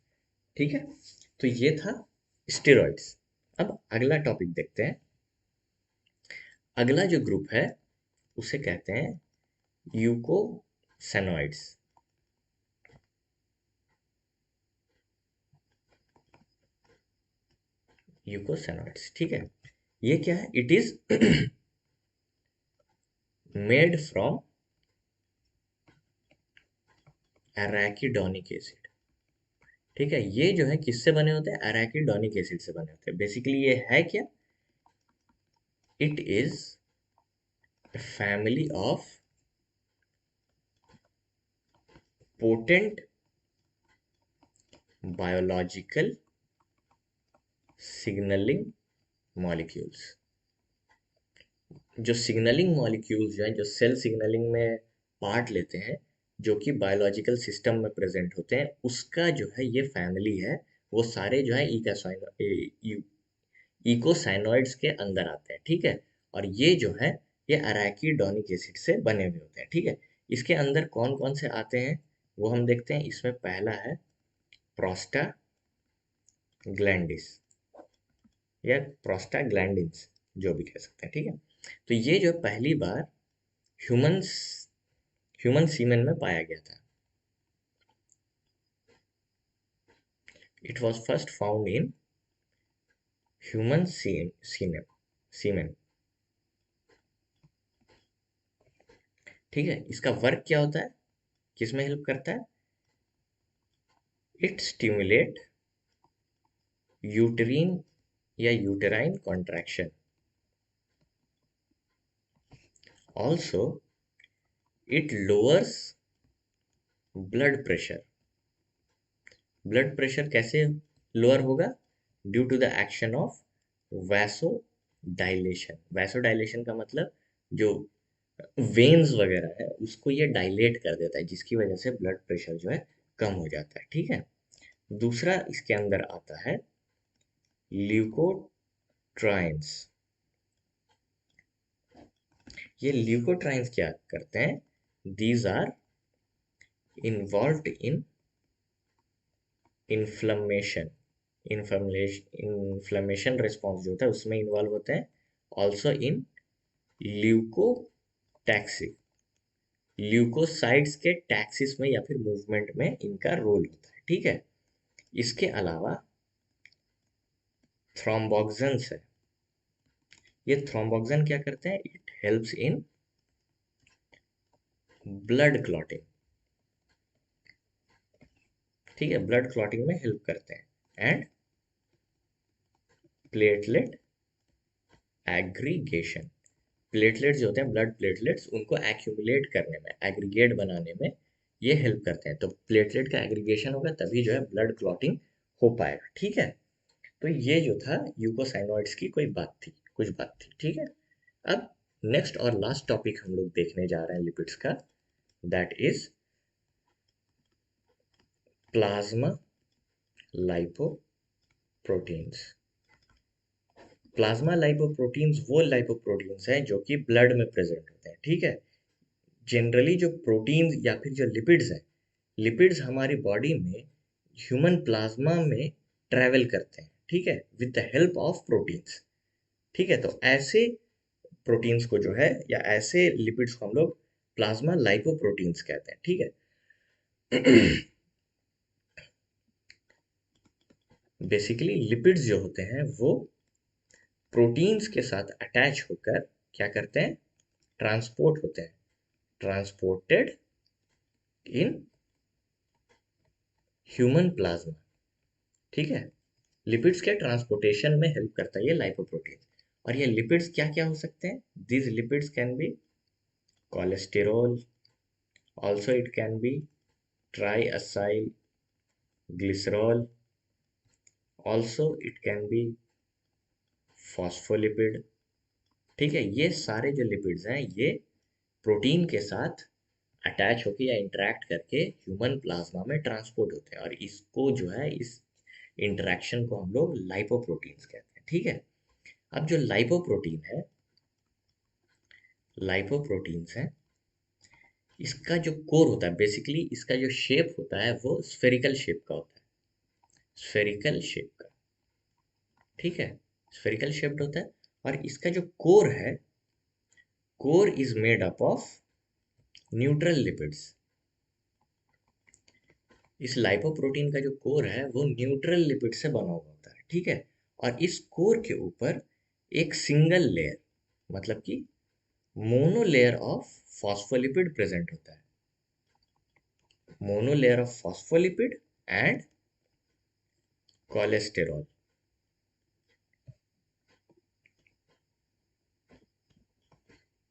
ठीक है, तो ये था स्टेरॉइड्स। अब अगला टॉपिक देखते हैं। अगला जो ग्रुप है उसे कहते हैं यूकोसेनॉइड्स। यूकोसेनॉइड्स, ठीक है, ये क्या है? It is made from arachidonic acid. ठीक है, ये जो है किससे बने होते हैं? एराकिडोनिक एसिड से बने होते हैं। बेसिकली ये है क्या? It is family of potent biological signalling molecules. जो सिग्नलिंग मॉलिक्यूल्स जो हैं, जो सेल सिग्नलिंग में पार्ट लेते हैं, जो कि बायोलॉजिकल सिस्टम में प्रेजेंट होते हैं, उसका जो है ये फैमिली है, वो सारे जो है इकोसाइनॉइड्स के अंदर आते हैं। ठीक है, और ये जो है, ये अराकीडोनिक एसिड से बने हुए होते हैं। ठीक है, इसके अंदर कौन कौन से आते हैं वो हम देखते हैं। इसमें पहला है प्रोस्टाग्लैंडिस या प्रोस्टाग्लैंडिन्स, जो भी कह सकते हैं। ठीक है, तो ये जो पहली बार ह्यूमंस ह्यूमन सीमेन में पाया गया था। It was first found in human semen. ठीक है, इसका वर्क क्या होता है, किसमें हेल्प करता है? इट स्टिमुलेट यूटेरिन या uterine contraction. Also it lowers blood pressure. Blood pressure कैसे लोअर होगा? Due to the action of vasodilation. Vasodilation का मतलब जो वेन्स वगैरह है उसको ये डायलेट कर देता है, जिसकी वजह से ब्लड प्रेशर जो है कम हो जाता है। ठीक है, दूसरा इसके अंदर आता है ल्यूकोट्राइन्स। ये ल्यूकोट्राइन्स क्या करते हैं? These are involved in inflammation. Inflammation response जो होता है उसमें इन्वॉल्व होते हैं। ऑल्सो इन ल्यूकोटैक्सी, ल्यूकोसाइड्स के टैक्सिस में या फिर मूवमेंट में इनका रोल होता है। ठीक है, इसके अलावा थ्रोम्बोक्सन्स है। ये थ्रोम्बोक्सन क्या करते हैं? It helps in blood clotting. ठीक है, ब्लड क्लॉटिंग में हेल्प करते हैं। And platelet aggregation. प्लेटलेट्स जो होते हैं ब्लड प्लेटलेट्स, उनको एक्यूमुलेट करने में, एग्रीगेट बनाने में ये हेल्प करते हैं। तो प्लेटलेट का एग्रीगेशन होगा तभी जो है ब्लड क्लॉटिंग हो पाएगा। ठीक है, तो ये जो था यूकोसाइनोइड्स की कोई बात थी, कुछ बात थी। ठीक है, अब नेक्स्ट और लास्ट टॉपिक हम लोग देखने जा रहे हैं लिपिड्स का, that is plasma lipoproteins. Plasma lipoproteins वो लाइपोप्रोटीन्स हैं जो कि ब्लड में प्रेजेंट होते हैं। ठीक है, जनरली जो प्रोटीन्स या फिर जो लिपिड्स हैं, लिपिड्स हमारी बॉडी में ह्यूमन प्लाज्मा में ट्रैवल करते हैं। ठीक है, with the help of proteins. ठीक है, तो ऐसे प्रोटीन्स को जो है या ऐसे लिपिड्स को हम लोग प्लाज्मा लाइपोप्रोटीन्स कहते हैं। ठीक है, बेसिकली लिपिड्स जो होते हैं वो प्रोटीन्स के साथ अटैच होकर क्या करते हैं, ट्रांसपोर्ट होते हैं, ट्रांसपोर्टेड इन ह्यूमन प्लाज्मा। ठीक है, लिपिड्स के ट्रांसपोर्टेशन में हेल्प करता है ये लाइपोप्रोटीन। और ये लिपिड्स क्या क्या हो सकते हैं, these lipids can be cholesterol, also it can be triacylglycerol, also it can be phospholipid. ठीक है, ये सारे जो लिपिड्स हैं ये प्रोटीन के साथ अटैच होके या इंटरेक्ट करके ह्यूमन प्लाज्मा में ट्रांसपोर्ट होते हैं, और इसको जो है, इस इंटरेक्शन को हम लोग लाइपोप्रोटीन्स कहते हैं। ठीक है, अब जो लाइपोप्रोटीन्स है, इसका जो कोर होता है, बेसिकली इसका जो शेप होता है वो स्फेरिकल शेप का होता है, स्फेरिकल शेप का। ठीक है, स्फेरिकल शेप्ड होता है, और इसका जो कोर है, core is made up of neutral lipids. इस लाइपोप्रोटीन का जो कोर है वो न्यूट्रल लिपिड से बना हुआ होता है। ठीक है, और इस कोर के ऊपर एक सिंगल लेयर, मतलब कि mono layer of phospholipid present होता है, mono layer of phospholipid and cholesterol.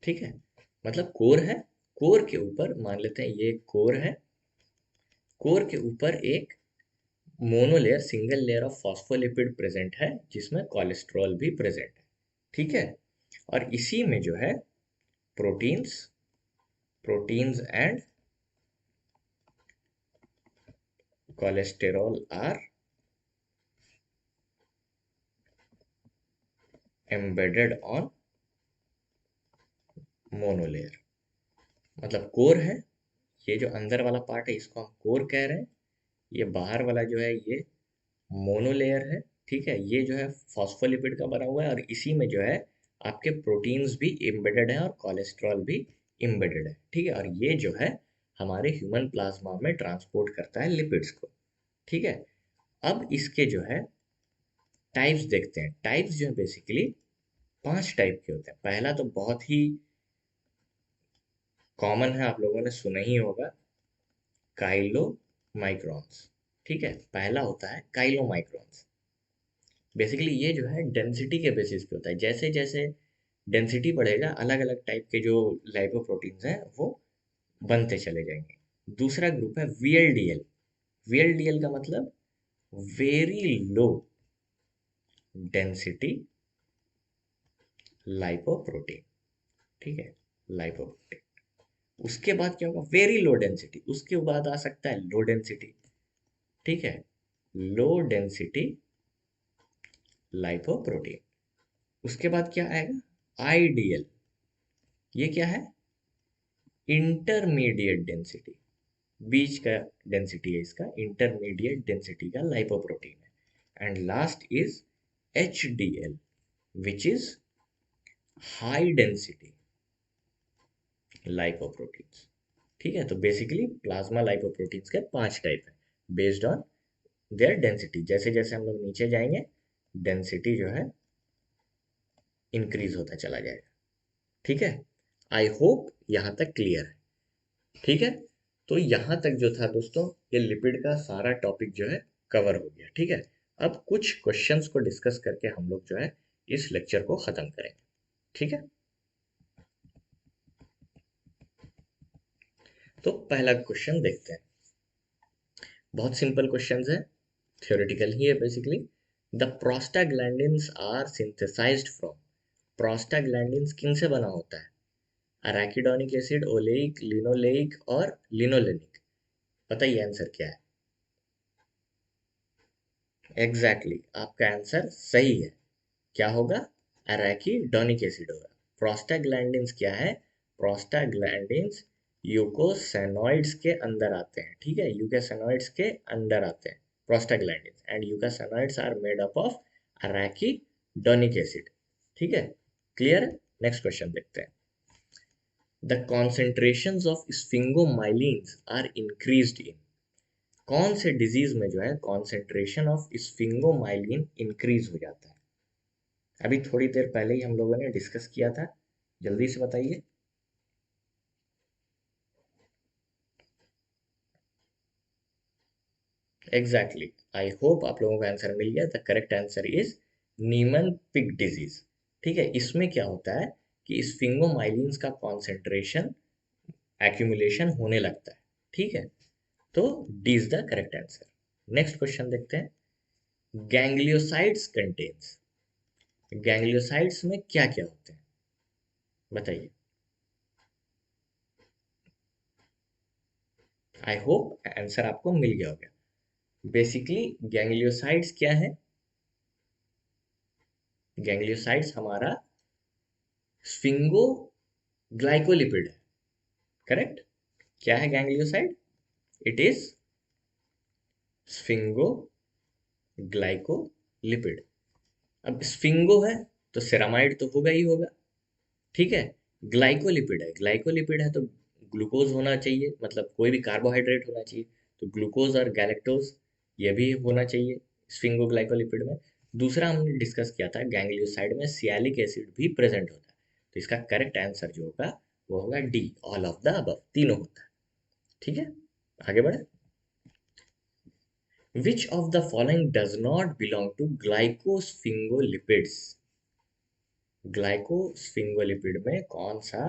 ठीक है, मतलब कोर है, कोर के ऊपर मान लेते हैं ये कोर है, कोर के ऊपर एक monolayer, single layer of phospholipid present है जिसमें कोलेस्ट्रॉल भी प्रेजेंट है। ठीक है, और इसी में जो है proteins, proteins and cholesterol are embedded on monolayer. मतलब कोर है, ये जो अंदर वाला पार्ट है इसको हम कोर कह रहे हैं, ये बाहर वाला जो है ये मोनोलेयर है। ठीक है, ये जो है फॉस्फोलिपिड का बना हुआ है, और इसी में जो है आपके प्रोटीन्स भी एम्बेडेड है और कोलेस्ट्रॉल भी एम्बेडेड है। ठीक है, और ये जो है हमारे ह्यूमन प्लाज्मा में ट्रांसपोर्ट करता है लिपिड्स को। ठीक है, अब इसके जो है टाइप्स देखते हैं। टाइप्स जो है बेसिकली 5 टाइप के होते हैं। पहला तो बहुत ही कॉमन है, आप लोगों ने सुना ही होगा, काइलो माइक्रॉन्स। ठीक है, पहला होता है काइलो माइक्रॉन्स। बेसिकली ये जो है डेंसिटी के बेसिस पे होता है, जैसे जैसे डेंसिटी बढ़ेगा अलग अलग टाइप के जो लाइपोप्रोटीन्स हैं वो बनते चले जाएंगे। दूसरा ग्रुप है वीएलडीएल। वीएलडीएल का मतलब वेरी लो डेंसिटी लाइपोप्रोटीन। ठीक है, लाइपोप्रोटीन। उसके बाद क्या होगा, वेरी लो डेंसिटी, उसके बाद आ सकता है लो डेंसिटी। ठीक है, लो डेंसिटी लाइपोप्रोटीन। उसके बाद क्या आएगा, आईडीएल। ये क्या है, इंटरमीडिएट डेंसिटी, बीच का डेंसिटी है इसका, इंटरमीडिएट डेंसिटी का लाइपोप्रोटीन है। And last is H D L, which is high density lipoproteins. ठीक है, तो बेसिकली प्लाज्मा लाइपोप्रोटीन्स के 5 टाइप है बेस्ड ऑन देयर डेंसिटी। जैसे जैसे हम लोग नीचे जाएंगे डेंसिटी जो है इंक्रीज होता चला जाएगा। ठीक है, आई होप यहाँ तक क्लियर है। ठीक है, तो यहाँ तक जो था दोस्तों, ये लिपिड का सारा टॉपिक जो है कवर हो गया। ठीक है, अब कुछ क्वेश्चंस को डिस्कस करके हम लोग जो है इस लेक्चर को खत्म करेंगे, ठीक है। तो पहला क्वेश्चन देखते हैं। बहुत सिंपल क्वेश्चन है, थ्योरेटिकल ही है basically. The prostaglandins are synthesized from. Prostaglandins किन से बना होता है? अराकिडोनिक एसिड, ओलेइक, लिनोलेइक और लिनोलेनिक। बताइए आंसर क्या है? एग्जैक्टली exactly, आपका आंसर सही है। क्या होगा? अराकिडोनिक एसिड होगा। प्रोस्टाग्लैंडिन्स क्या है? प्रोस्टाग्लैंडिन्स यूकोसेनॉइड्स के अंदर आते हैं, ठीक है, यूकोसेनॉइड्स के अंदर आते हैं prostaglandins, and eicosanoids are made up of arachidonic acid, ठीक है। क्लियर है? नेक्स्ट क्वेश्चन देखते हैं। The concentrations of sphingomyelins are increased in. कौन से डिजीज में जो है कॉन्सेंट्रेशन ऑफ स्फिंगोमाइलिन इंक्रीज हो जाता है? अभी थोड़ी देर पहले ही हम लोगों ने डिस्कस किया था, जल्दी से बताइए। एग्जैक्टली, आई होप आप लोगों को आंसर मिल गया। द करेक्ट आंसर इज नीमन पिग डिजीज, ठीक है। इसमें क्या होता है कि स्फिंगोमाइलिन्स का कॉन्सेंट्रेशन एक्यूमुलेशन होने लगता है, ठीक है। तो D is the correct answer. Next question देखते हैं। Gangliosides contains. गैंग्लियोसाइड्स में क्या क्या होते हैं बताइए। आई होप आंसर आपको मिल गया होगा। बेसिकली गैंग्लियोसाइड्स क्या है? गैंग्लियोसाइड्स हमारा स्फिंगो ग्लाइकोलिपिड है, करेक्ट। क्या है ganglioside? It is sphingo glycolipid. अब स्फिंगो है तो सेरामाइड तो होगा ही होगा, ठीक है। ग्लाइकोलिपिड है, ग्लाइकोलिपिड है तो ग्लूकोज होना चाहिए, मतलब कोई भी कार्बोहाइड्रेट होना चाहिए। तो ग्लूकोज और गैलेक्टोज ये भी होना चाहिए स्फिंगोग्लाइकोलिपिड में। दूसरा हमने डिस्कस किया था गैंग्लियोसाइड में सियालिक एसिड भी प्रेजेंट होता है। तो इसका करेक्ट आंसर जो होगा वो होगा D, all of the above, तीनों होता है, ठीक है। आगे बढ़े। Which of the following does not belong to glycosphingolipids. Glycosphingolipid में कौन सा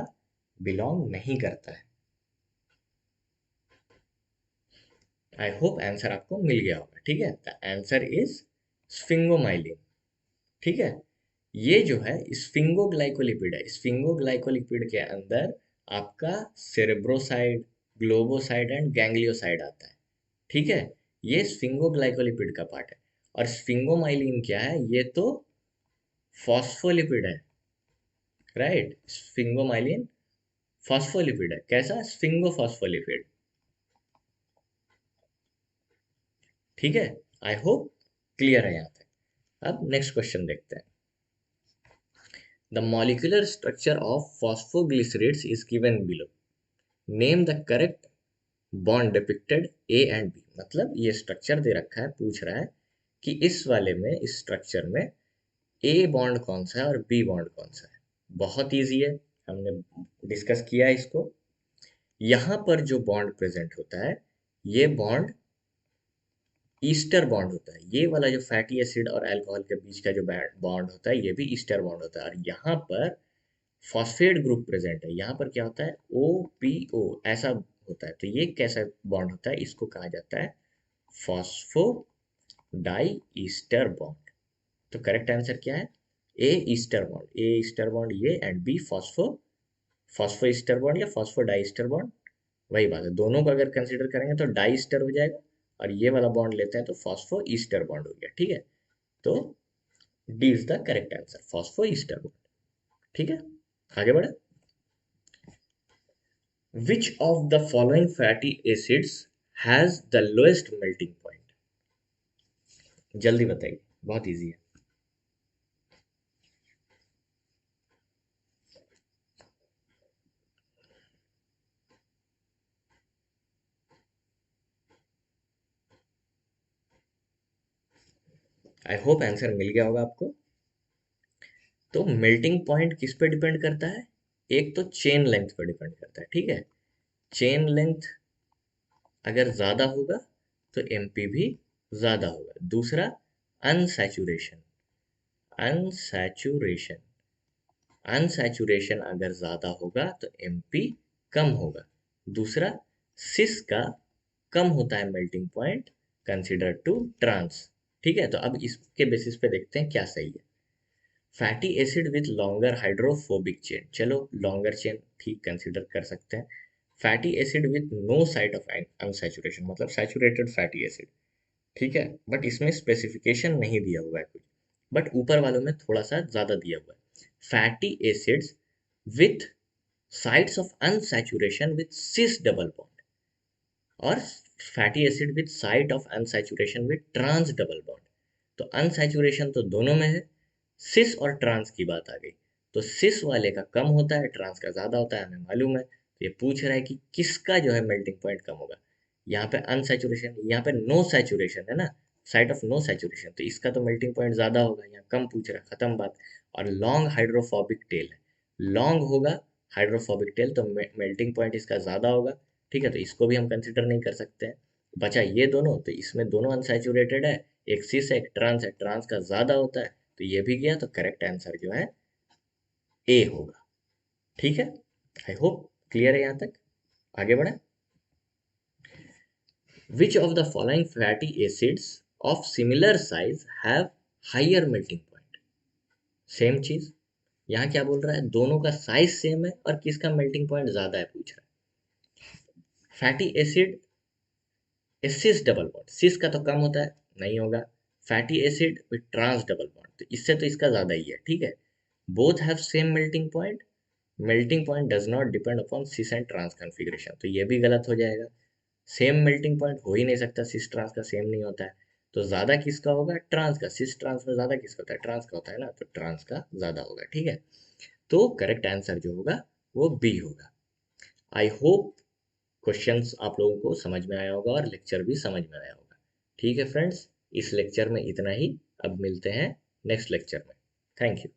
बिलोंग नहीं करता है? आई होप आंसर आपको मिल गया होगा, ठीक है। द आंसर इज स्फिंगोमाइलिन, ठीक है। ये जो है स्फिंगोग्लाइकोलिपिड है। स्फिंगोग्लाइकोलिपिड के अंदर आपका सेरेब्रोसाइड, ग्लोबोसाइड एंड गैंग्लियोसाइड आता है, ठीक है। ये स्फिंगोग्लाइकोलिपिड का पार्ट है। और स्फिंगोमाइलिन क्या है? ये तो फॉस्फोलिपिड है, राइट। स्फिंगोमाइलिन फॉस्फोलिपिड है। कैसा? स्फिंगोफॉस्फोलिपिड, ठीक है। आई होप क्लियर है यहाँ तक। अब नेक्स्ट क्वेश्चन देखते हैं। The molecular structure of phosphoglycerates is given below. Name the correct bond depicted A and B. मतलब ये स्ट्रक्चर दे रखा है, पूछ रहा है कि इस वाले में, इस स्ट्रक्चर में ए बॉन्ड कौन सा है और बी बॉन्ड कौन सा है। बहुत इजी है, हमने डिस्कस किया है इसको। यहाँ पर जो बॉन्ड प्रेजेंट होता है ये बॉन्ड ईस्टर बॉन्ड होता है। ये वाला जो फैटी एसिड और अल्कोहल के बीच का जो बॉन्ड होता है ये भी ईस्टर बॉन्ड होता है। और यहाँ पर फॉस्फेट ग्रुप प्रेजेंट है। यहाँ पर क्या होता है? OPO ऐसा होता है। तो ये कैसा बॉन्ड होता है? इसको कहा जाता है फॉस्फो डाई ईस्टर बॉन्ड। तो करेक्ट आंसर क्या है? A ester bond, A ester bond ये, and B phospho, phosphoester bond या फॉस्फो डाई ईस्टर बॉन्ड, वही बात है। दोनों को अगर कंसिडर करेंगे तो डाई ईस्टर हो जाएगा, और ये वाला बॉन्ड लेते हैं तो फॉस्फो ईस्टर बॉन्ड हो गया, ठीक है। तो D is the correct answer, phospho ester bond, ठीक है। आगे बढ़े। Which of the following fatty acids has the lowest melting point? जल्दी बताइए, बहुत इजी है। आई होप आंसर मिल गया होगा आपको। तो मेल्टिंग पॉइंट किस पे डिपेंड करता है? एक तो चेन लेंथ पे डिपेंड करता है, ठीक है। चेन लेंथ अगर ज्यादा होगा तो एमपी भी ज्यादा होगा। दूसरा, अनसैचुरेशन, अनसैचुरेशन, अनसैचुरेशन अगर ज्यादा होगा तो एमपी कम होगा। दूसरा, सिस का कम होता है melting point consider to trans. ठीक है, तो अब इसके बेसिस पे देखते हैं क्या सही है। Fatty acid with longer hydrophobic chain, चलो लॉन्गर चेन ठीक कंसिडर कर सकते हैं। Fatty acid with no site of unsaturation, मतलब सैचुरेटेड फैटी एसिड, ठीक है, बट इसमें स्पेसिफिकेशन नहीं दिया हुआ है कुछ, बट ऊपर वालों में थोड़ा सा ज्यादा दिया हुआ है। Fatty acids with sites of unsaturation with cis double bond, और fatty acid with site of unsaturation with trans double bond. तो अनसैचुरेशन तो दोनों में है, सिस और ट्रांस की बात आ गई, तो सिस वाले का कम होता है, ट्रांस का ज्यादा होता है, हमें मालूम है। तो ये पूछ रहा है कि किसका जो है मेल्टिंग पॉइंट कम होगा। यहाँ पे अनसैचुरेशन, यहाँ पे नो सैचुरेशन है ना, साइट ऑफ नो सैचुरेशन, तो इसका तो मेल्टिंग पॉइंट ज्यादा होगा, यहाँ कम पूछ रहा है, खत्म बात। और लॉन्ग हाइड्रोफोबिक टेल है, लॉन्ग होगा हाइड्रोफोबिक टेल, तो मेल्टिंग पॉइंट इसका ज्यादा होगा। ठीक है, तो इसको भी हम कंसिडर नहीं कर सकते हैं। बचा ये दोनों, तो इसमें दोनों अनसैचुरेटेड है, एक सिस है एक ट्रांस है, ट्रांस का ज्यादा होता है, तो ये भी गया, तो करेक्ट आंसर जो है ए होगा। ठीक है, आई होप क्लियर है यहाँ तक। आगे बढ़े। Which of the following fatty acids of similar size have higher melting point. Same चीज, यहाँ क्या बोल रहा है, दोनों का साइज सेम है और किसका मेल्टिंग पॉइंट ज्यादा है पूछ रहा है। Fatty acid cis double bond, cis का तो कम होता है, नहीं होगा। Fatty acid with trans double bond, तो इससे तो इसका ज्यादा ही है। ठीक है, both have same melting point, melting point does not depend upon cis and trans configuration, तो ये भी गलत हो जाएगा। सेम मेल्टिंग पॉइंट हो ही नहीं सकता, सिस ट्रांस का सेम नहीं होता है। तो ज्यादा किसका होगा, ट्रांस का। सिस ट्रांस में ज्यादा किसका होता है, ट्रांस का होता है ना, तो ट्रांस का ज्यादा होगा। ठीक है, तो करेक्ट आंसर जो होगा वो बी होगा। आई होप क्वेश्चंस आप लोगों को समझ में आया होगा और लेक्चर भी समझ में आया होगा। ठीक है फ्रेंड्स, इस लेक्चर में इतना ही, अब मिलते हैं नेक्स्ट लेक्चर में। Thank you.